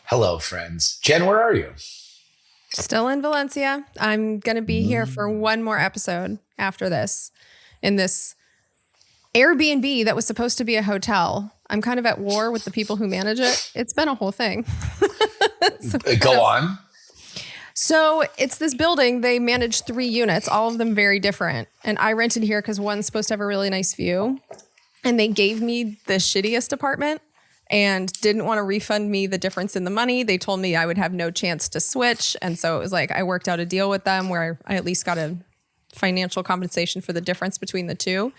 Hello, friends. Jen, where are you? Still in Valencia. I'm going to be here for one more episode after this in this Airbnb that was supposed to be a hotel. I'm kind of at war with the people who manage it. It's been a whole thing. Go on. So it's this building. They manage 3 units, all of them very different. And I rented here because one's supposed to have a really nice view. And they gave me the shittiest apartment and didn't want to refund me the difference in the money. They told me I would have no chance to switch. And so it was like I worked out a deal with them where I at least got a financial compensation for the difference between the two.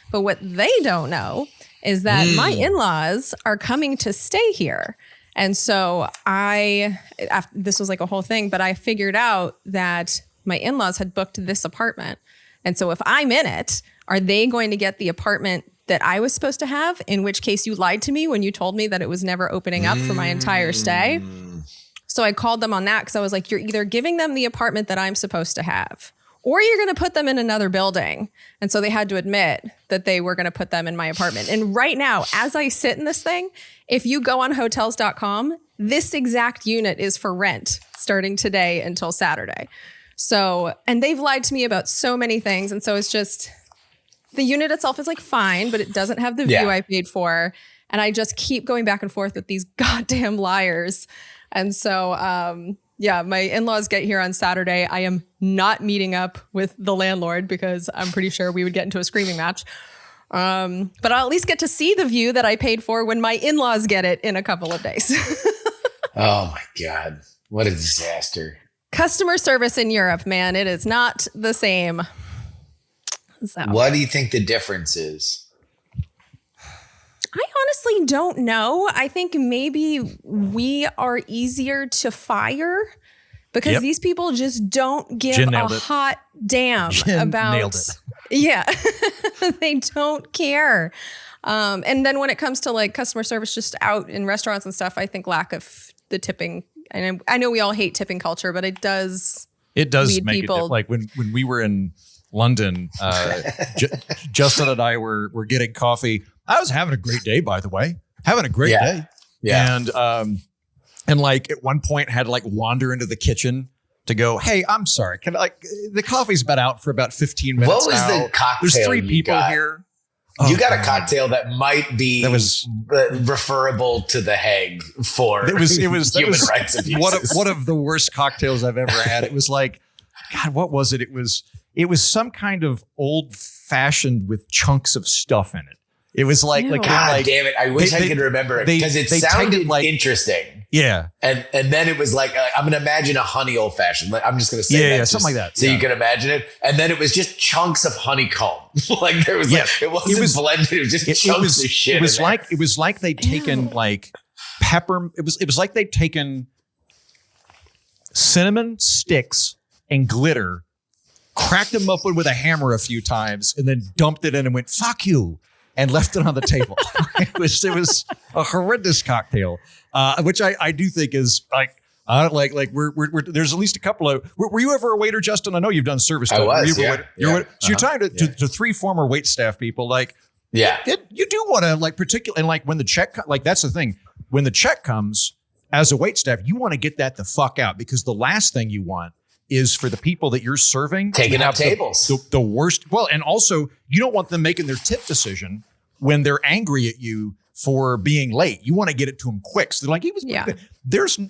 But what they don't know is that my in-laws are coming to stay here. And so this was like a whole thing, but I figured out that my in-laws had booked this apartment. And so if I'm in it, are they going to get the apartment that I was supposed to have? In which case you lied to me when you told me that it was never opening up for my entire stay. So I called them on that because I was like, you're either giving them the apartment that I'm supposed to have, or you're going to put them in another building. And so they had to admit that they were going to put them in my apartment. And right now, as I sit in this thing, if you go on hotels.com, this exact unit is for rent starting today until Saturday. So, and they've lied to me about so many things. And so it's just, the unit itself is like fine, but it doesn't have the view I paid for. And I just keep going back and forth with these goddamn liars. And so, my in-laws get here on Saturday. I am not meeting up with the landlord because I'm pretty sure we would get into a screaming match. But I'll at least get to see the view that I paid for when my in-laws get it in a couple of days. Oh my God. What a disaster. Customer service in Europe, man. It is not the same. So. What do you think the difference is? I honestly don't know. I think maybe we are easier to fire because these people just don't give a hot damn about. Nailed it. Yeah, they don't care. And then when it comes to like customer service, just out in restaurants and stuff, I think lack of the tipping. And I know we all hate tipping culture, but it does. It does make people. it like when we were in London, Justin and I were getting coffee. I was having a great day, by the way, having a great day. Yeah. And like at one point had to like wander into the kitchen to go, hey, I'm sorry. Can I, like the coffee's been out for about 15 minutes. What was now. the cocktail? There's 3 people here. You got a cocktail that might be referable to the Hague for human rights abuses. One of the worst cocktails I've ever had. It was like, God, what was it? It was some kind of old fashioned with chunks of stuff in it. It was like, God damn it. I wish I could remember it because it sounded like interesting. Yeah. And then it was like, I'm going to imagine a honey old fashioned. Like, I'm just going to say that. Something like that. So you can imagine it. And then it was just chunks of honeycomb. Like there was it wasn't blended. It was just chunks of shit. It was like they'd taken like pepper. It was like they'd taken cinnamon sticks and glitter, cracked them up with a hammer a few times, and then dumped it in and went, fuck you. And left it on the table. It was a horrendous cocktail, which I do think is like we're there's at least a couple of. Were you ever a waiter, Justin? I know you've done service. I was. So you're talking to 3 former wait staff people. Like, you do want to like particular and like when the check like that's the thing when the check comes as a wait staff, you want to get that the fuck out because the last thing you want is for the people that you're serving taking up tables. The worst. Well, and also you don't want them making their tip decision when they're angry at you for being late. You want to get it to them quick. So they're like,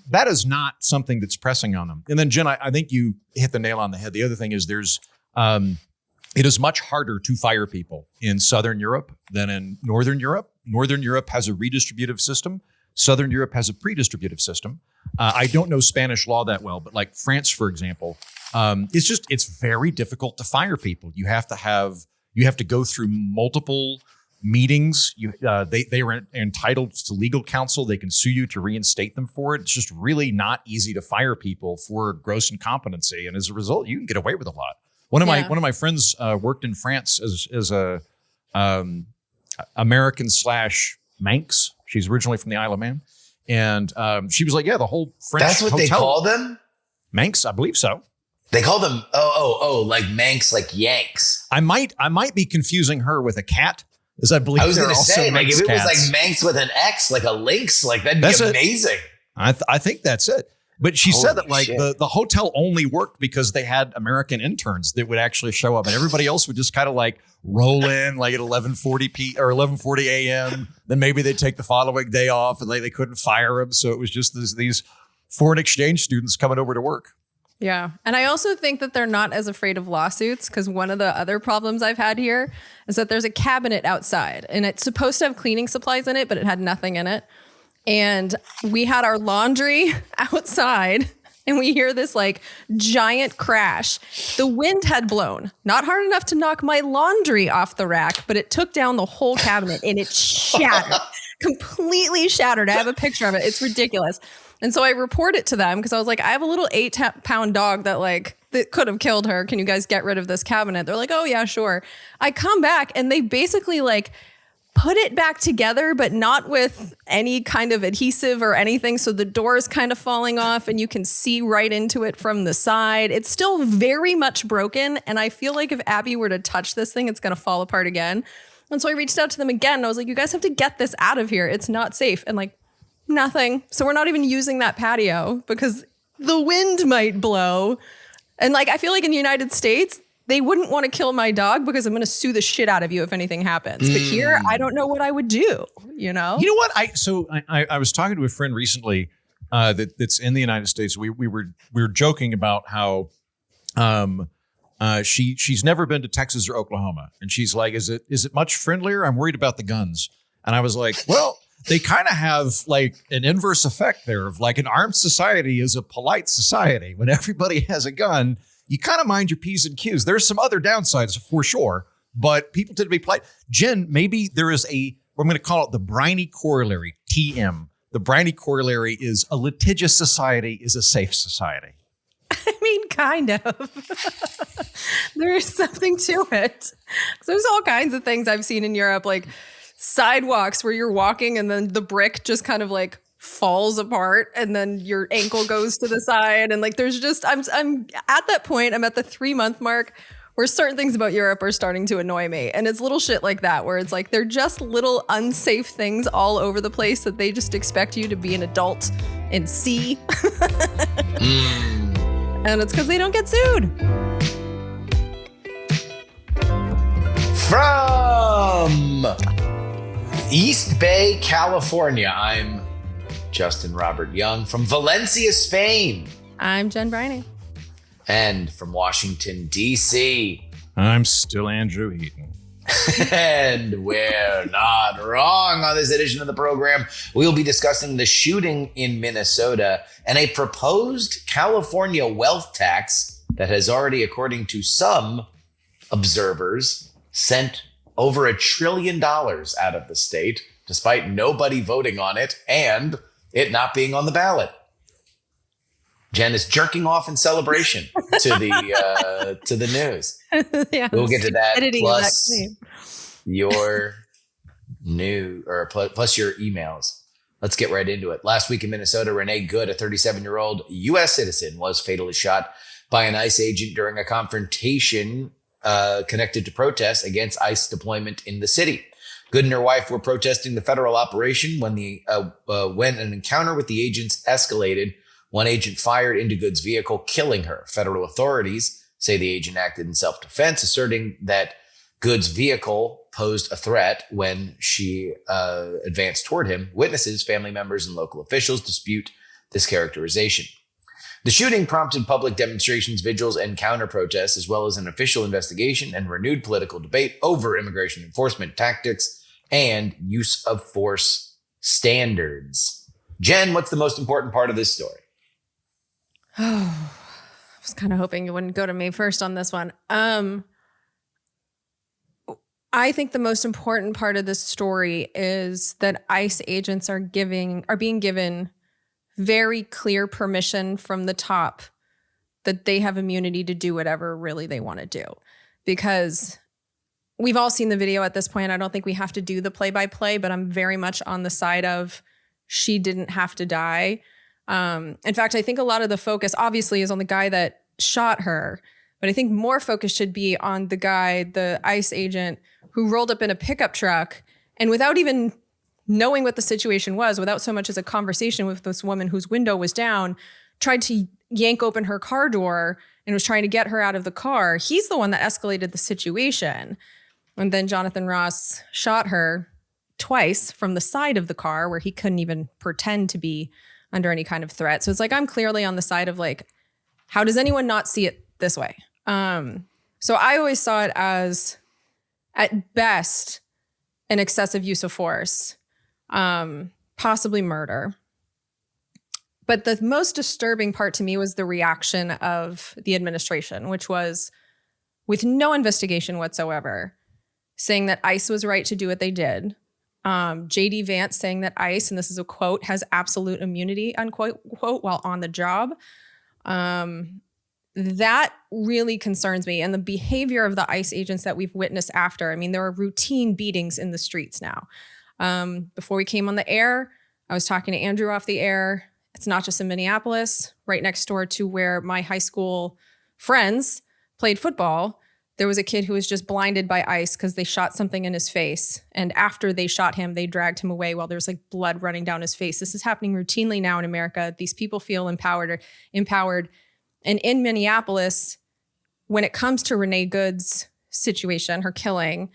that is not something that's pressing on them. And then Jen, I think you hit the nail on the head. The other thing is it is much harder to fire people in Southern Europe than in Northern Europe. Northern Europe has a redistributive system. Southern Europe has a pre-distributive system. I don't know Spanish law that well, but like France, for example, it's very difficult to fire people. You have to go through multiple meetings. They are entitled to legal counsel. They can sue you to reinstate them for it. It's just really not easy to fire people for gross incompetency. And as a result, you can get away with a lot. One of my friends worked in France as a American / Manx. She's originally from the Isle of Man. And she was like, the whole French That's what hotel. they call them? Manx, I believe so. They call them, like Manx, like Yanks. I might be confusing her with a cat, as I believe I was going to say, like, if it cats. was like Manx with an X, like a lynx, like that'd be amazing. I think that's it. But she said that like shit. the hotel only worked because they had American interns that would actually show up, and everybody else would just kind of like roll in like at 11:40 a.m. Then maybe they'd take the following day off, and they couldn't fire them, so it was just these foreign exchange students coming over to work. Yeah. And I also think that they're not as afraid of lawsuits, because one of the other problems I've had here is that there's a cabinet outside and it's supposed to have cleaning supplies in it, but it had nothing in it. And we had our laundry outside and we hear this like giant crash. The wind had blown, not hard enough to knock my laundry off the rack, but it took down the whole cabinet and it shattered, completely shattered. I have a picture of it. It's ridiculous. And so I report it to them because I was like, I have a little 8-pound dog that could have killed her. Can you guys get rid of this cabinet? They're like, oh yeah, sure. I come back and they basically like put it back together, but not with any kind of adhesive or anything. So the door is kind of falling off and you can see right into it from the side. It's still very much broken. And I feel like if Abby were to touch this thing, it's going to fall apart again. And so I reached out to them again and I was like, you guys have to get this out of here. It's not safe. And like, nothing. So we're not even using that patio because the wind might blow. And like, I feel like in the United States, they wouldn't want to kill my dog because I'm going to sue the shit out of you if anything happens. But here, I don't know what I would do, you know? You know what? I was talking to a friend recently that's in the United States. We were joking about how she's never been to Texas or Oklahoma. And she's like, is it much friendlier? I'm worried about the guns. And I was like, well, they kind of have like an inverse effect there of like an armed society is a polite society. When everybody has a gun, you kind of mind your P's and Q's. There's some other downsides for sure, but people tend to be polite. Jen, maybe there is I'm going to call it the briny corollary, TM. The briny corollary is a litigious society is a safe society. I mean, kind of. There's something to it. There's all kinds of things I've seen in Europe, like sidewalks where you're walking and then the brick just kind of like falls apart and then your ankle goes to the side. And like, there's just, I'm at that point, I'm at the 3-month mark where certain things about Europe are starting to annoy me. And it's little shit like that, where it's like, they're just little unsafe things all over the place that they just expect you to be an adult and see. And it's because they don't get sued. From East Bay, California, I'm Justin Robert Young. From Valencia, Spain, I'm Jen Briney. And from Washington, D.C., I'm still Andrew Heaton. And we're not wrong. On this edition of the program, we'll be discussing the shooting in Minnesota and a proposed California wealth tax that has already, according to some observers, sent over $1 trillion out of the state, despite nobody voting on it and it not being on the ballot. Jen is jerking off in celebration to the news. Yeah, we'll get to that. Plus that your plus your emails. Let's get right into it. Last week in Minnesota, Renée Good, a 37-year-old U.S. citizen, was fatally shot by an ICE agent during a confrontation connected to protests against ICE deployment in the city. Good and her wife were protesting the federal operation when an encounter with the agents escalated. One agent fired into Good's vehicle, killing her. Federal authorities say the agent acted in self-defense, asserting that Good's vehicle posed a threat when she advanced toward him. Witnesses, family members, and local officials dispute this characterization. The shooting prompted public demonstrations, vigils, and counter-protests, as well as an official investigation and renewed political debate over immigration enforcement tactics and use of force standards. Jen, what's the most important part of this story? Oh, I was kind of hoping you wouldn't go to me first on this one. I think the most important part of this story is that ICE agents are being given very clear permission from the top that they have immunity to do whatever really they want to do. Because we've all seen the video at this point. I don't think we have to do the play-by-play, but I'm very much on the side of she didn't have to die. In fact, I think a lot of the focus obviously is on the guy that shot her, but I think more focus should be on the guy, the ICE agent, who rolled up in a pickup truck and without even knowing what the situation was, without so much as a conversation with this woman whose window was down, tried to yank open her car door and was trying to get her out of the car. He's the one that escalated the situation. And then Jonathan Ross shot her twice from the side of the car where he couldn't even pretend to be under any kind of threat. So it's like, I'm clearly on the side of like, how does anyone not see it this way? So I always saw it as, at best, an excessive use of force, possibly murder. But the most disturbing part to me was the reaction of the administration, which was, with no investigation whatsoever, saying that ICE was right to do what they did. J.D. Vance saying that ICE, and this is a quote, has absolute immunity, unquote, quote, while on the job. That really concerns me. And the behavior of the ICE agents that we've witnessed after. I mean, there are routine beatings in the streets now. Before we came on the air, I was talking to Andrew off the air. It's not just in Minneapolis, right next door to where my high school friends played football. There was a kid who was just blinded by ICE because they shot something in his face. And after they shot him, they dragged him away while there's like blood running down his face. This is happening routinely now in America. These people feel empowered. And in Minneapolis, when it comes to Renée Good's situation, her killing,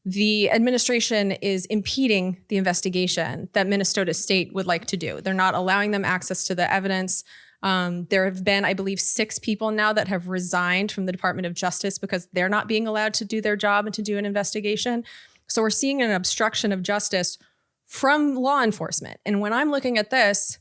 the administration is impeding the investigation that Minnesota State would like to do. They're not allowing them access to the evidence. There have been, I believe, 6 people now that have resigned from the Department of Justice because they're not being allowed to do their job and to do an investigation. So we're seeing an obstruction of justice from law enforcement. And when I'm looking at this,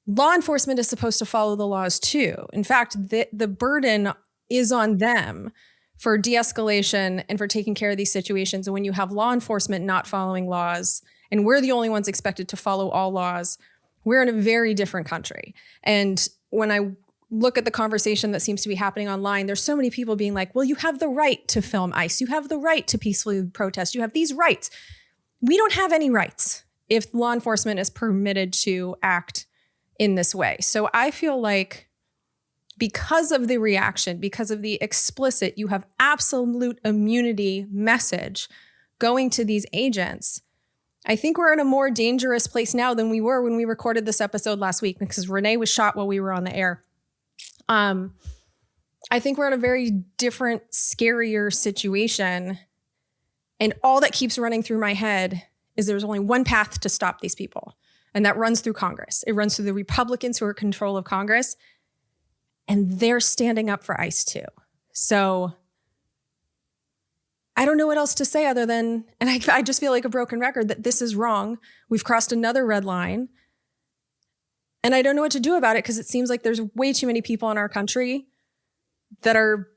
law enforcement is supposed to follow the laws too. In fact, the burden is on them for de-escalation and for taking care of these situations. And when you have law enforcement not following laws, and we're the only ones expected to follow all laws, we're in a very different country. And when I look at the conversation that seems to be happening online, there's so many people being like, well, you have the right to film ICE. You have the right to peacefully protest. You have these rights. We don't have any rights if law enforcement is permitted to act in this way. So I feel like because of the reaction, because of the explicit, you have absolute immunity message going to these agents, I think we're in a more dangerous place now than we were when we recorded this episode last week, because Renée was shot while we were on the air. I think we're in a very different, scarier situation. And all that keeps running through my head is there's only one path to stop these people. And that runs through Congress. It runs through the Republicans who are in control of Congress. And they're standing up for ICE too. So I don't know what else to say other than, and I just feel like a broken record, that this is wrong. We've crossed another red line. And I don't know what to do about it because it seems like there's way too many people in our country that are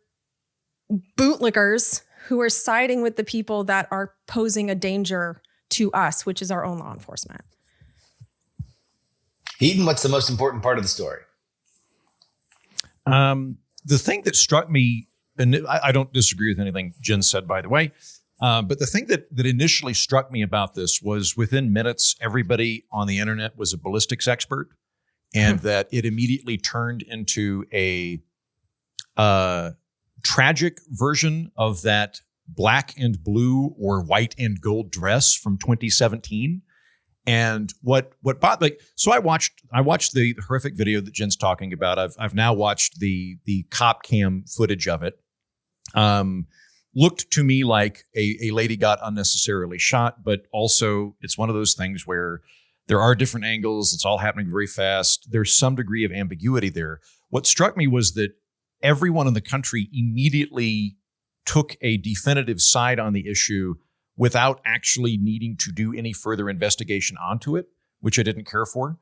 bootlickers who are siding with the people that are posing a danger to us, which is our own law enforcement. Eden, what's the most important part of the story? The thing that struck me, and I don't disagree with anything Jen said, by the way, but the thing that initially struck me about this was within minutes, everybody on the internet was a ballistics expert, and that it immediately turned into a tragic version of that black and blue or white and gold dress from 2017. And what so I watched the horrific video that Jen's talking about. I've now watched the cop cam footage of it. Looked to me like a lady got unnecessarily shot, but also it's one of those things where there are different angles. It's all happening very fast. There's some degree of ambiguity there. What struck me was that everyone in the country immediately took a definitive side on the issue without actually needing to do any further investigation onto it, which I didn't care for.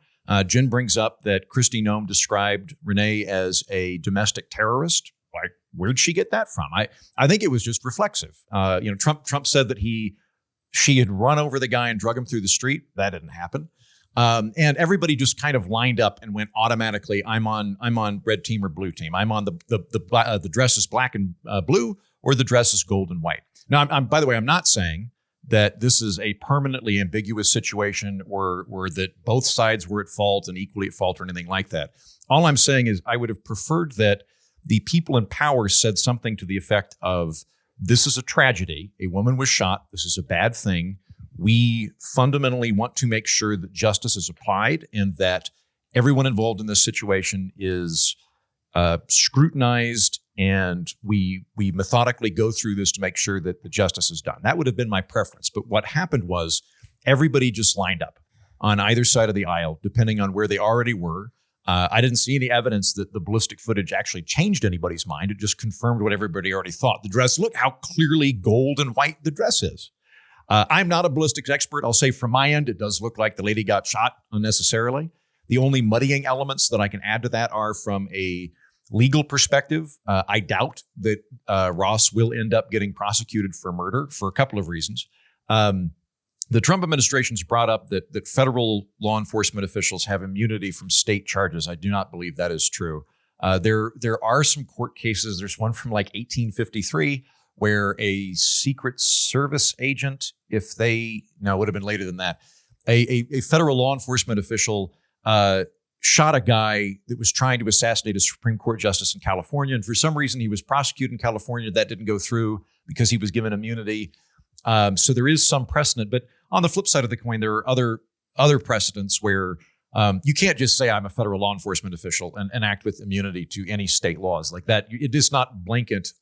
Jen brings up that Kristi Noem described Renée as a domestic terrorist. Like, where'd she get that from? I think it was just reflexive. Trump said that she had run over the guy and drug him through the street. That didn't happen. And everybody just kind of lined up and went automatically, I'm on red team or blue team. I'm on the dress is black and blue, or the dress is gold and white. Now, by the way, I'm not saying that this is a permanently ambiguous situation or that both sides were at fault and equally at fault or anything like that. All I'm saying is I would have preferred that the people in power said something to the effect of, this is a tragedy. A woman was shot. This is a bad thing. We fundamentally want to make sure that justice is applied and that everyone involved in this situation is scrutinized, and we methodically go through this to make sure that the justice is done. That would have been my preference. But what happened was everybody just lined up on either side of the aisle, depending on where they already were. I didn't see any evidence that the ballistic footage actually changed anybody's mind. It just confirmed what everybody already thought. The dress, look how clearly gold and white the dress is. I'm not a ballistics expert. I'll say from my end, it does look like the lady got shot unnecessarily. The only muddying elements that I can add to that are from a legal perspective. I doubt that Ross will end up getting prosecuted for murder for a couple of reasons. The Trump administration's brought up that federal law enforcement officials have immunity from state charges. I do not believe that is true. There are some court cases. There's one from like 1853 where a Secret Service agent, it would have been later than that, a federal law enforcement official shot a guy that was trying to assassinate a Supreme Court justice in California. And for some reason, he was prosecuted in California. That didn't go through because he was given immunity. So there is some precedent. But on the flip side of the coin, there are other precedents where you can't just say I'm a federal law enforcement official and act with immunity to any state laws like that. It is not blanket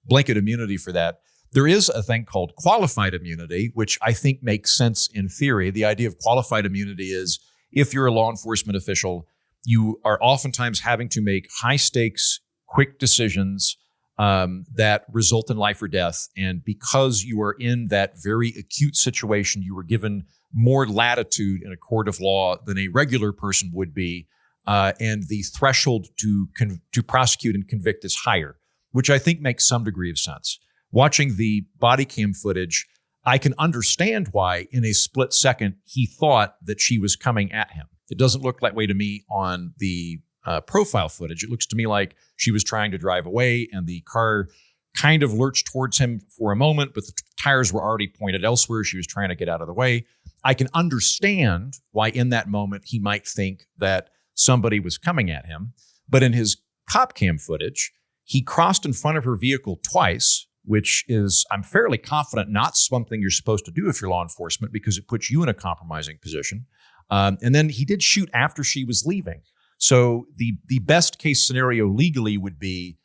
immunity for that. There is a thing called qualified immunity, which I think makes sense in theory. The idea of qualified immunity is if you're a law enforcement official, you are oftentimes having to make high stakes, quick decisions that result in life or death. And because you are in that very acute situation, you were given more latitude in a court of law than a regular person would be. And the threshold to prosecute and convict is higher, which I think makes some degree of sense. Watching the body cam footage, I can understand why in a split second he thought that she was coming at him. It doesn't look that way to me on the profile footage. It looks to me like she was trying to drive away and the car kind of lurched towards him for a moment, but the tires were already pointed elsewhere. She was trying to get out of the way. I can understand why in that moment he might think that somebody was coming at him. But in his cop cam footage, he crossed in front of her vehicle twice, which is, I'm fairly confident, not something you're supposed to do if you're law enforcement because it puts you in a compromising position. And then he did shoot after she was leaving. So the best case scenario legally would be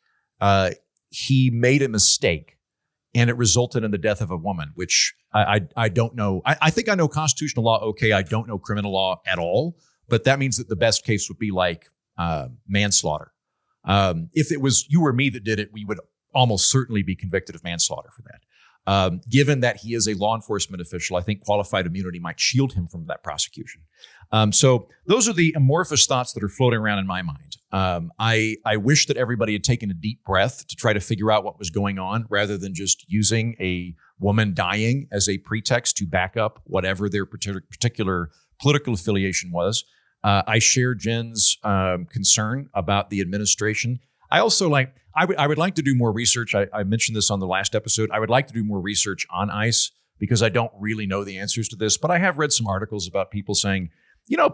he made a mistake and it resulted in the death of a woman, which I don't know. I think I know constitutional law. Okay, I don't know criminal law at all, but that means that the best case would be like manslaughter. If it was you or me that did it, we would almost certainly be convicted of manslaughter for that. Given that he is a law enforcement official, I think qualified immunity might shield him from that prosecution. So those are the amorphous thoughts that are floating around in my mind. I wish that everybody had taken a deep breath to try to figure out what was going on rather than just using a woman dying as a pretext to back up whatever their particular political affiliation was. I share Jen's concern about the administration. I also I would like to do more research. I mentioned this on the last episode. I would like to do more research on ICE because I don't really know the answers to this, but I have read some articles about people saying,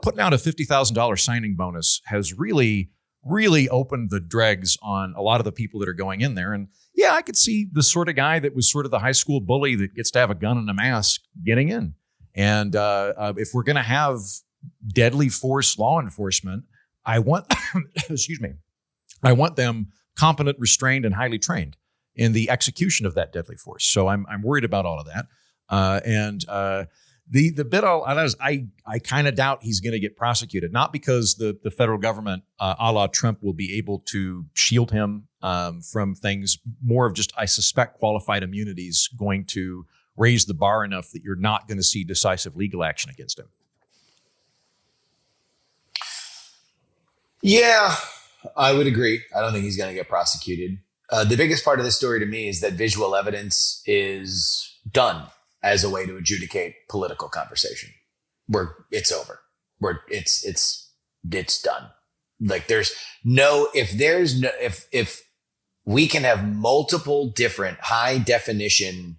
putting out a $50,000 signing bonus has really, really opened the dregs on a lot of the people that are going in there. And yeah, I could see the sort of guy that was sort of the high school bully that gets to have a gun and a mask getting in. And if we're going to have deadly force law enforcement, I want, I want them competent, restrained, and highly trained in the execution of that deadly force. So I'm worried about all of that. The bit I'll add is I kind of doubt he's going to get prosecuted, not because the federal government, a la Trump, will be able to shield him from things. More of just, I suspect qualified immunity is going to raise the bar enough that you're not going to see decisive legal action against him. Yeah, I would agree. I don't think he's going to get prosecuted. The biggest part of this story to me is that visual evidence is done as a way to adjudicate political conversation. Where it's over. Where it's done. Like if we can have multiple different high definition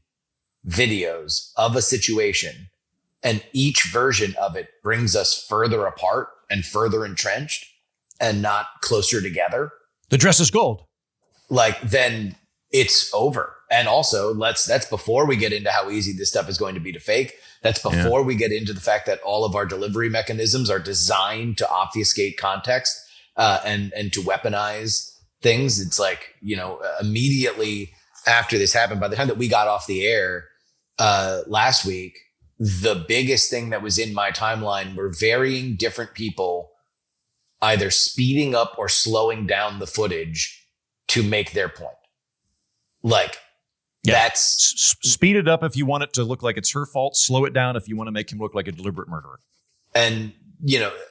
videos of a situation and each version of it brings us further apart and further entrenched and not closer together. The dress is gold. Then it's over. And also that's before we get into how easy this stuff is going to be to fake. That's before we get into the fact that all of our delivery mechanisms are designed to obfuscate context, and to weaponize things. It's like, immediately after this happened, by the time that we got off the air, last week, the biggest thing that was in my timeline were varying different people either speeding up or slowing down the footage to make their point. Like, that's speed it up if you want it to look like it's her fault. Slow it down if you want to make him look like a deliberate murderer. And,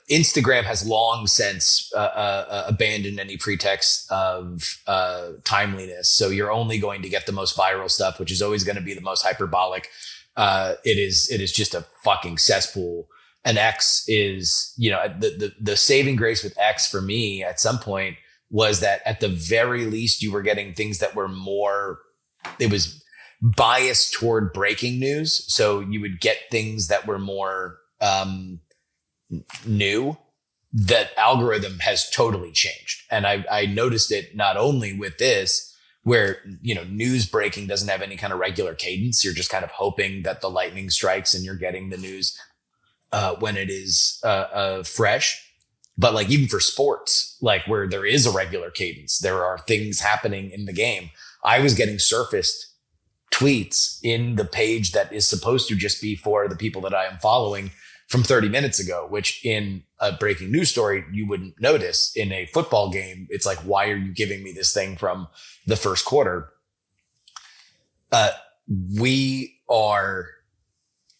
Instagram has long since abandoned any pretext of timeliness. So you're only going to get the most viral stuff, which is always going to be the most hyperbolic. It is just a fucking cesspool. And X is, the saving grace with X for me at some point was that at the very least you were getting things that were more, it was biased toward breaking news. So you would get things that were more new. That algorithm has totally changed. And I noticed it not only with this, where, news breaking doesn't have any kind of regular cadence. You're just kind of hoping that the lightning strikes and you're getting the news when it is fresh. But like even for sports, like where there is a regular cadence, there are things happening in the game. I was getting surfaced tweets in the page that is supposed to just be for the people that I am following from 30 minutes ago, which in a breaking news story, you wouldn't notice. In a football game, it's like, why are you giving me this thing from the first quarter? We are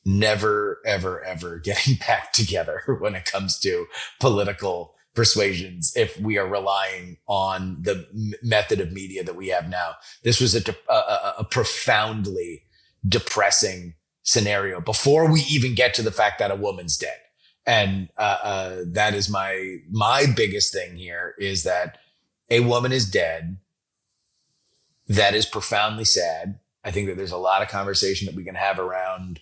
never, ever, ever getting back together when it comes to political persuasions if we are relying on the method of media that we have now. This was a profoundly depressing scenario before we even get to the fact that a woman's dead. And that is my biggest thing here, is that a woman is dead. That is profoundly sad. I think that there's a lot of conversation that we can have around,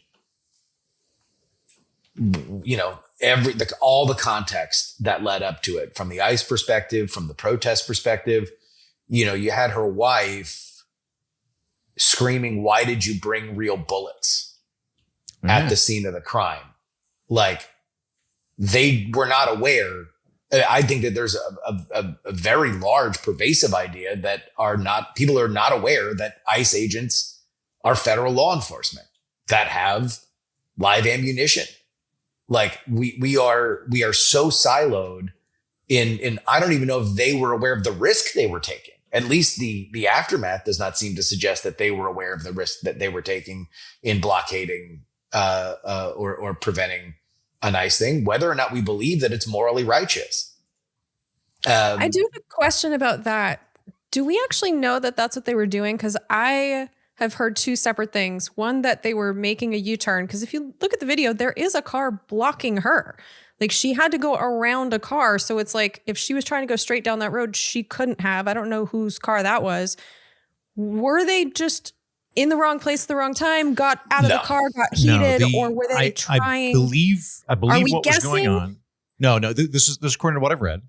all the context that led up to it, from the ICE perspective, from the protest perspective. You had her wife screaming, "Why did you bring real bullets?" at the scene of the crime. Like, they were not aware. I think that there's a very large pervasive idea that people are not aware that ICE agents are federal law enforcement that have live ammunition. Like, we are so siloed in, I don't even know if they were aware of the risk they were taking. At least the aftermath does not seem to suggest that they were aware of the risk that they were taking in blockading or preventing a nice thing, whether or not we believe that it's morally righteous. I do have a question about that. Do we actually know that that's what they were doing? Because I have heard two separate things. One, that they were making a U-turn. Because if you look at the video, there is a car blocking her. Like, she had to go around a car. So it's like, if she was trying to go straight down that road, she couldn't have. I don't know whose car that was. Were they just in the wrong place at the wrong time, got out of the car, got heated, or were they trying? I believe what was going on. No, this is according to what I've read,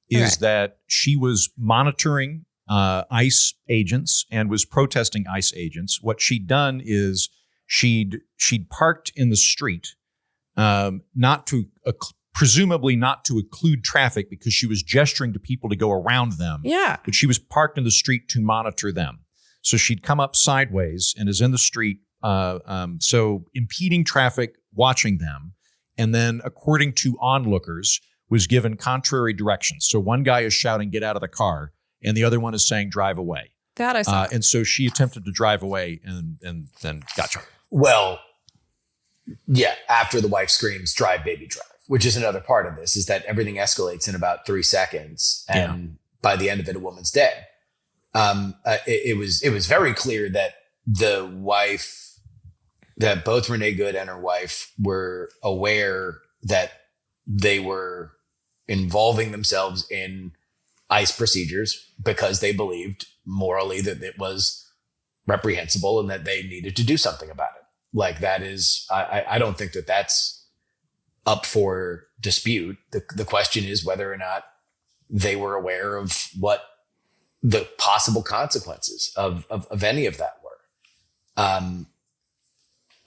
is that she was monitoring ICE agents and was protesting ICE agents. What she'd done is she'd parked in the street, presumably not to occlude traffic, because she was gesturing to people to go around them. Yeah. But she was parked in the street to monitor them. So she'd come up sideways and is in the street, so impeding traffic, watching them. And then, according to onlookers, was given contrary directions. So one guy is shouting, "Get out of the car," and the other one is saying, "Drive away." That I saw. And so she attempted to drive away and then got shot. Well, yeah, after the wife screams, "Drive, baby, drive," which is another part of this, is that everything escalates in about 3 seconds. And by the end of it, a woman's dead. It was very clear that that both Renée Good and her wife were aware that they were involving themselves in ICE procedures because they believed morally that it was reprehensible and that they needed to do something about it. Like, that is, I don't think that that's up for dispute. The question is whether or not they were aware of what the possible consequences of any of that were.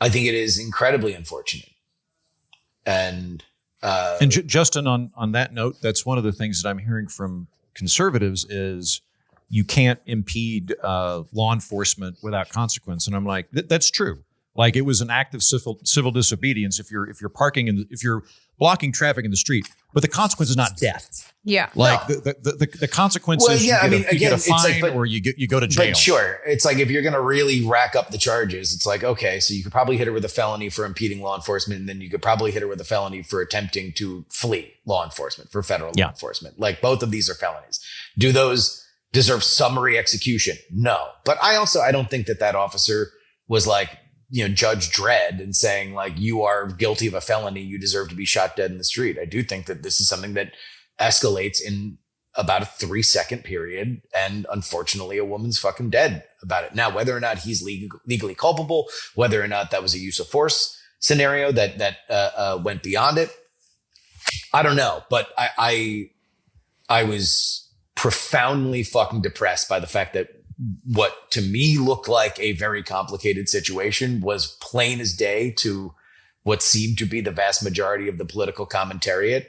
I think it is incredibly unfortunate. And Justin, on that note, that's one of the things that I'm hearing from conservatives is you can't impede law enforcement without consequence. And I'm like, that's true. Like, it was an act of civil disobedience if you're parking if you're blocking traffic in the street, but the consequence is not death. Yeah. Like the consequence is you get a fine or you go to jail. But sure, it's like if you're going to really rack up the charges, it's like, okay, so you could probably hit her with a felony for impeding law enforcement, and then you could probably hit her with a felony for attempting to flee law enforcement, for federal law enforcement. Like, both of these are felonies. Do those deserve summary execution? No. But I don't think that officer was like, Judge Dredd and saying, like, you are guilty of a felony, you deserve to be shot dead in the street. I do think that this is something that escalates in about a 3-second period. And unfortunately, a woman's fucking dead about it. Now, whether or not he's legally culpable, whether or not that was a use of force scenario that went beyond it, I don't know. But I was profoundly fucking depressed by the fact that what to me looked like a very complicated situation was plain as day to what seemed to be the vast majority of the political commentariat.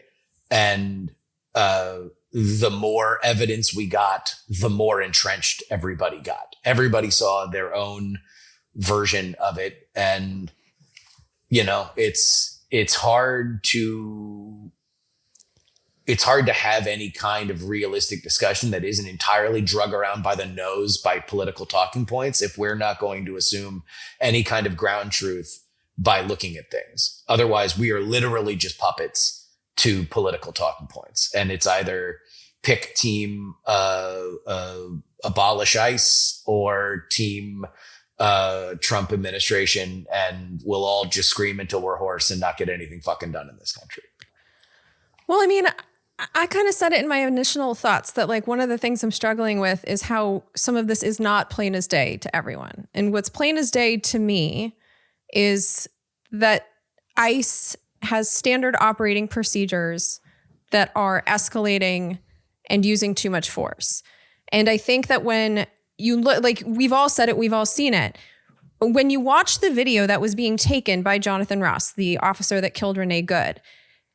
And the more evidence we got, the more entrenched everybody got. Everybody saw their own version of it. And, it's hard to have any kind of realistic discussion that isn't entirely drug around by the nose by political talking points if we're not going to assume any kind of ground truth by looking at things. Otherwise, we are literally just puppets to political talking points. And it's either pick team abolish ICE or team Trump administration, and we'll all just scream until we're hoarse and not get anything fucking done in this country. Well, I mean, I kind of said it in my initial thoughts that, like, one of the things I'm struggling with is how some of this is not plain as day to everyone. And what's plain as day to me is that ICE has standard operating procedures that are escalating and using too much force. And I think that when you look, like, we've all said it, we've all seen it. When you watch the video that was being taken by Jonathan Ross, the officer that killed Renée Good,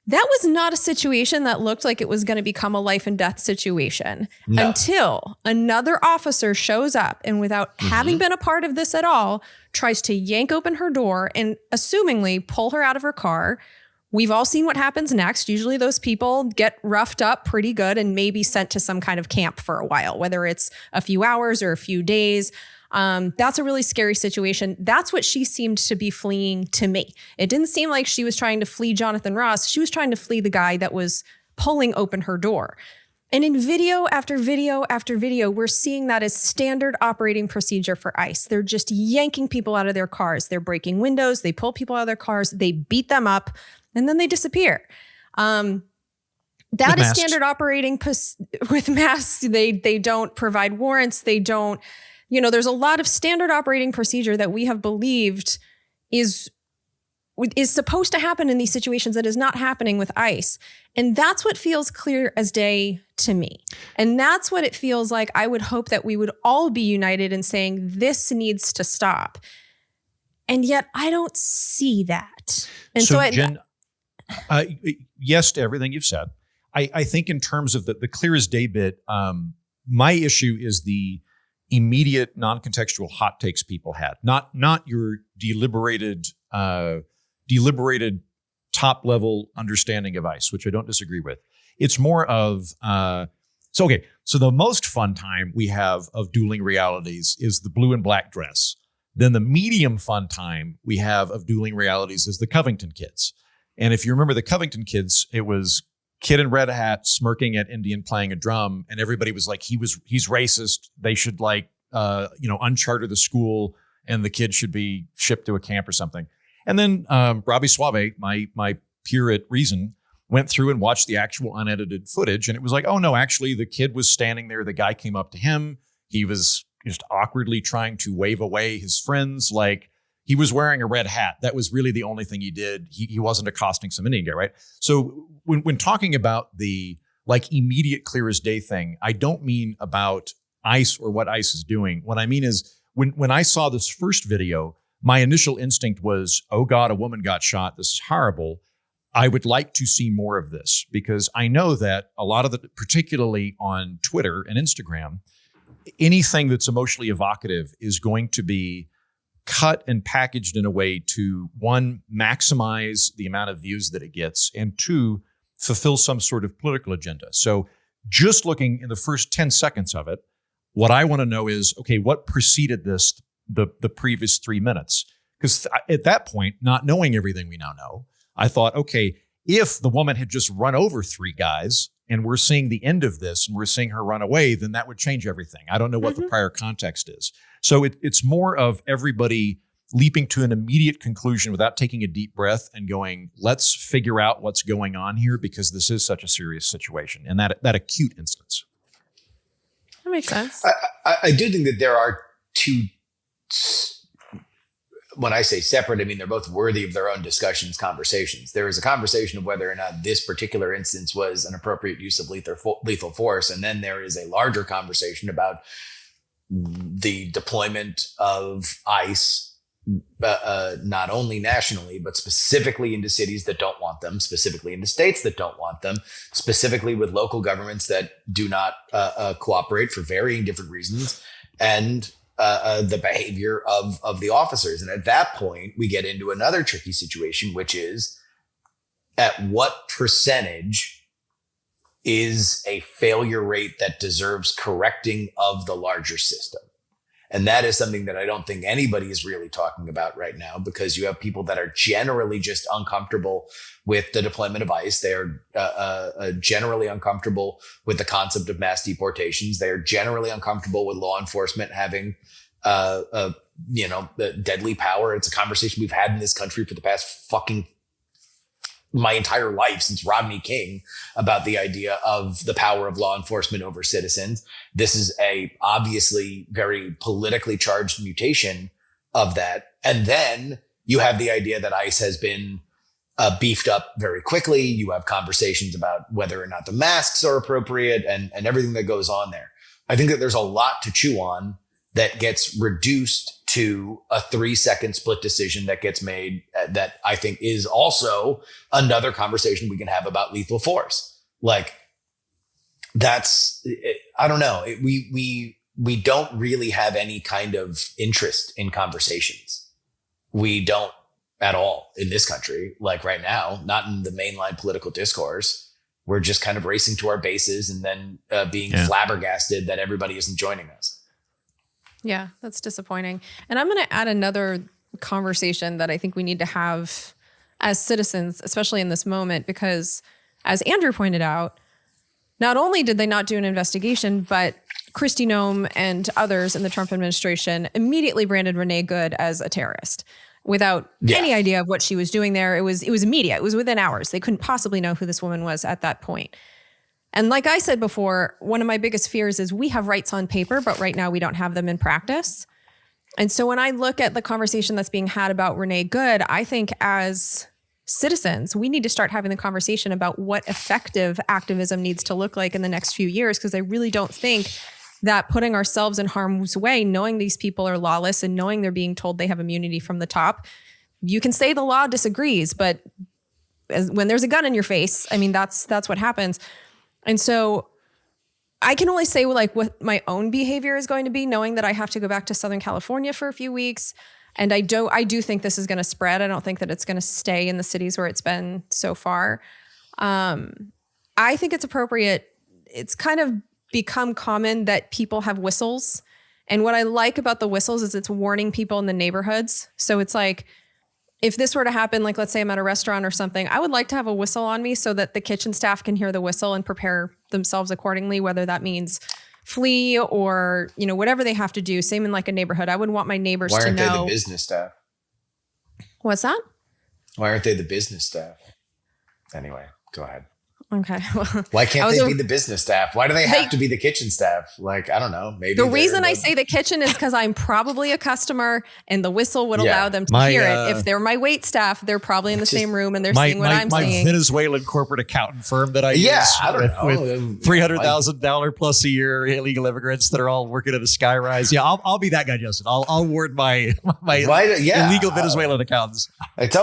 that was not a situation that looked like it was going to become a life and death situation until another officer shows up and, without having been a part of this at all, tries to yank open her door and assumingly pull her out of her car. We've all seen what happens next. Usually those people get roughed up pretty good and maybe sent to some kind of camp for a while, whether it's a few hours or a few days. That's a really scary situation. That's what she seemed to be fleeing to me. It didn't seem like she was trying to flee Jonathan Ross. She was trying to flee the guy that was pulling open her door. And in video after video after video, we're seeing that as standard operating procedure for ICE. They're just yanking people out of their cars. They're breaking windows. They pull people out of their cars. They beat them up, and then they disappear. That is standard operating with masks. They don't provide warrants. They don't. There's a lot of standard operating procedure that we have believed is supposed to happen in these situations that is not happening with ICE. And that's what feels clear as day to me. And that's what it feels like. I would hope that we would all be united in saying this needs to stop. And yet I don't see that. And so Jen, yes to everything you've said. I think in terms of the clear as day bit, my issue is the immediate non-contextual hot takes people had, not your deliberated top level understanding of ICE, which I don't disagree with. It's more of so the most fun time we have of dueling realities is the blue and black dress. Then the medium fun time we have of dueling realities is the Covington kids. And if you remember the Covington kids, it was kid in red hat smirking at Indian playing a drum, and everybody was like, he's racist. They should uncharter the school, and the kid should be shipped to a camp or something. And then Robbie Suave, my peer at Reason, went through and watched the actual unedited footage, and it was like, oh no, actually the kid was standing there. The guy came up to him. He was just awkwardly trying to wave away his friends, like he was wearing a red hat. That was really the only thing he did. He wasn't accosting some Indian guy, right? So when talking about the immediate clear as day thing, I don't mean about ICE or what ICE is doing. What I mean is when I saw this first video, my initial instinct was, oh God, a woman got shot. This is horrible. I would like to see more of this because I know that a lot of particularly on Twitter and Instagram, anything that's emotionally evocative is going to be cut and packaged in a way to, one, maximize the amount of views that it gets, and two, fulfill some sort of political agenda. So just looking in the first 10 seconds of it, what I want to know is, okay, what preceded this, the previous 3 minutes? Because at that point, not knowing everything we now know, I thought, okay, if the woman had just run over 3 guys and we're seeing the end of this and we're seeing her run away, then that would change everything. I don't know what the prior context is. So it's more of everybody leaping to an immediate conclusion without taking a deep breath and going, let's figure out what's going on here because this is such a serious situation in that acute instance. That makes sense. I do think that there are two, when I say separate, I mean, they're both worthy of their own conversations. There is a conversation of whether or not this particular instance was an appropriate use of lethal force. And then there is a larger conversation about the deployment of ICE, not only nationally, but specifically into cities that don't want them, specifically into states that don't want them, specifically with local governments that do not cooperate for varying different reasons, and the behavior of the officers. And at that point, we get into another tricky situation, which is at what percentage is a failure rate that deserves correcting of the larger system. And that is something that I don't think anybody is really talking about right now, because you have people that are generally just uncomfortable with the deployment of ICE. They are generally uncomfortable with the concept of mass deportations. They are generally uncomfortable with law enforcement having, the deadly power. It's a conversation we've had in this country for the past my entire life since Rodney King about the idea of the power of law enforcement over citizens. This is a obviously very politically charged mutation of that. And then you have the idea that ICE has been beefed up very quickly. You have conversations about whether or not the masks are appropriate and everything that goes on there. I think that there's a lot to chew on that gets reduced to a 3-second split decision that gets made that I think is also another conversation we can have about lethal force. Like I don't know. We don't really have any kind of interest in conversations. We don't at all in this country. Like right now, not in the mainline political discourse. We're just kind of racing to our bases and then being flabbergasted that everybody isn't joining us. Yeah, that's disappointing. And I'm going to add another conversation that I think we need to have as citizens, especially in this moment, because as Andrew pointed out, not only did they not do an investigation, but Kristi Noem and others in the Trump administration immediately branded Renée Good as a terrorist without any idea of what she was doing there. It was immediate. It was within hours. They couldn't possibly know who this woman was at that point. And like I said before, one of my biggest fears is we have rights on paper, but right now we don't have them in practice. And so when I look at the conversation that's being had about Renée Good, I think as citizens, we need to start having the conversation about what effective activism needs to look like in the next few years, because I really don't think that putting ourselves in harm's way, knowing these people are lawless and knowing they're being told they have immunity from the top, you can say the law disagrees, but when there's a gun in your face, I mean, that's what happens. And so I can only say like what my own behavior is going to be, knowing that I have to go back to Southern California for a few weeks. And I do think this is going to spread. I don't think that it's going to stay in the cities where it's been so far. I think it's appropriate. It's kind of become common that people have whistles. And what I like about the whistles is it's warning people in the neighborhoods. So it's like, if this were to happen, like let's say I'm at a restaurant or something, I would like to have a whistle on me so that the kitchen staff can hear the whistle and prepare themselves accordingly, whether that means flee or, whatever they have to do. Same in like a neighborhood. I would want my neighbors to know. Why aren't they the business staff? What's that? Why aren't they the business staff? Anyway, go ahead. Okay. Well, Why can't they be the business staff? Why do they have to be the kitchen staff? Like, I don't know. Maybe the reason I say the kitchen is because I'm probably a customer and the whistle would allow them to hear it. If they're my wait staff, they're probably in the same room and they're seeing what I'm seeing. My Venezuelan corporate accountant firm that I use I don't know. With $300,000 plus a year illegal immigrants that are all working at a sky rise. Yeah, I'll be that guy, Justin. I'll ward my illegal Venezuelan accountants. It's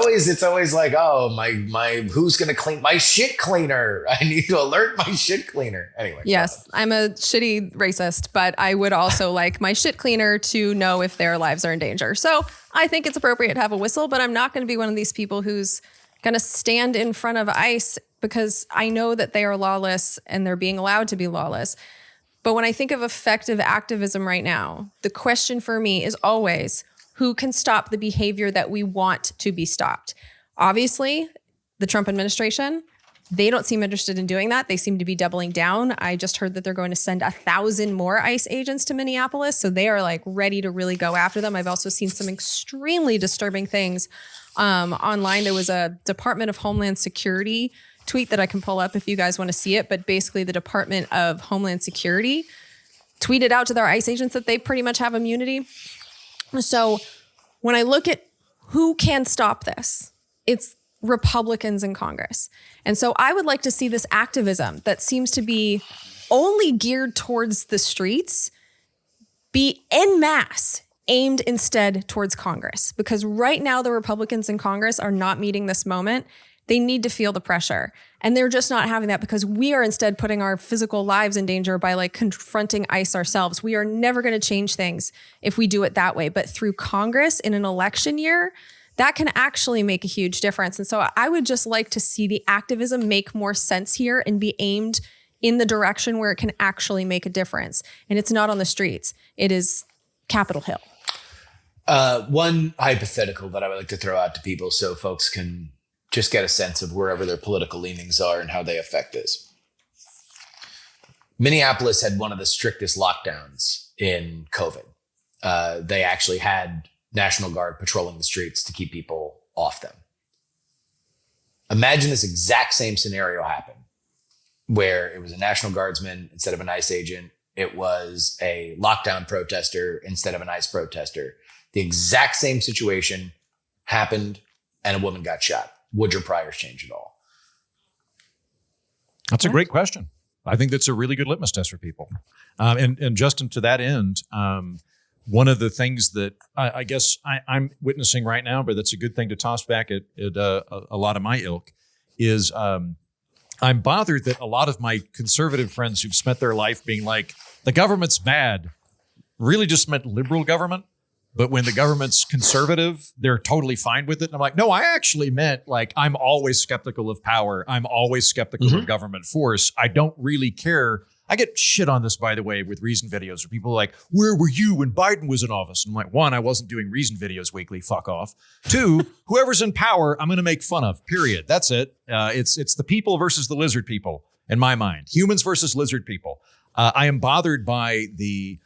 always like, oh, my who's gonna clean my shit cleaner? I need to alert my shit cleaner. Anyway. Yes, I'm a shitty racist, but I would also like my shit cleaner to know if their lives are in danger. So I think it's appropriate to have a whistle, but I'm not going to be one of these people who's going to stand in front of ICE because I know that they are lawless and they're being allowed to be lawless. But when I think of effective activism right now, the question for me is always, who can stop the behavior that we want to be stopped? Obviously, the Trump administration. They don't seem interested in doing that. They seem to be doubling down. I just heard that they're going to send 1,000 more ICE agents to Minneapolis. So they are like ready to really go after them. I've also seen some extremely disturbing things online. There was a Department of Homeland Security tweet that I can pull up if you guys want to see it. But basically the Department of Homeland Security tweeted out to their ICE agents that they pretty much have immunity. So when I look at who can stop this, it's Republicans in Congress. And so I would like to see this activism that seems to be only geared towards the streets be en masse aimed instead towards Congress. Because right now the Republicans in Congress are not meeting this moment. They need to feel the pressure. And they're just not having that because we are instead putting our physical lives in danger by like confronting ICE ourselves. We are never going to change things if we do it that way. But through Congress in an election year, that can actually make a huge difference. And so I would just like to see the activism make more sense here and be aimed in the direction where it can actually make a difference. And it's not on the streets. It is Capitol Hill. One hypothetical that I would like to throw out to people so folks can just get a sense of wherever their political leanings are and how they affect this. Minneapolis had one of the strictest lockdowns in COVID. They actually had National Guard patrolling the streets to keep people off them. Imagine this exact same scenario happen where it was a National Guardsman instead of an ICE agent. It was a lockdown protester instead of an ICE protester. The exact same situation happened and a woman got shot. Would your priors change at all? That's a great question. I think that's a really good litmus test for people. And Justin, to that end, one of the things that I guess I'm witnessing right now, but that's a good thing to toss back at a lot of my ilk, is I'm bothered that a lot of my conservative friends who've spent their life being like, the government's bad, really just meant liberal government. But when the government's conservative, they're totally fine with it. And I'm like, no, I actually meant like, I'm always skeptical of power. I'm always skeptical of government force. I don't really care. I get shit on this, by the way, with Reason videos where people are like, where were you when Biden was in office? And I'm like, one, I wasn't doing Reason videos weekly. Fuck off. Two, whoever's in power, I'm going to make fun of, period. That's it. It's the people versus the lizard people in my mind. Humans versus lizard people. I am bothered by the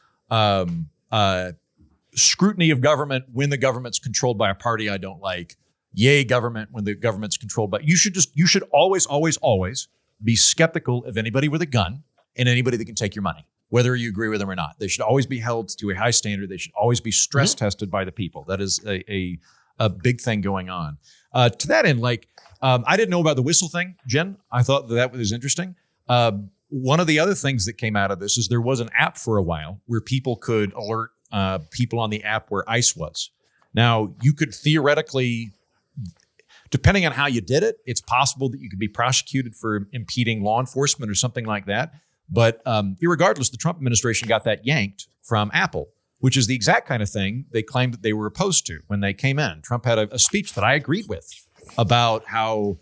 scrutiny of government when the government's controlled by a party I don't like. Yay, government, when the government's controlled by... You should always, always, always be skeptical of anybody with a gun and anybody that can take your money, whether you agree with them or not. They should always be held to a high standard. They should always be stress tested by the people. That is a big thing going on. To that end, I didn't know about the whistle thing, Jen. I thought that was interesting. One of the other things that came out of this is there was an app for a while where people could alert people on the app where ICE was. Now, you could theoretically, depending on how you did it, it's possible that you could be prosecuted for impeding law enforcement or something like that. But irregardless, the Trump administration got that yanked from Apple, which is the exact kind of thing they claimed that they were opposed to when they came in. Trump had a speech that I agreed with about how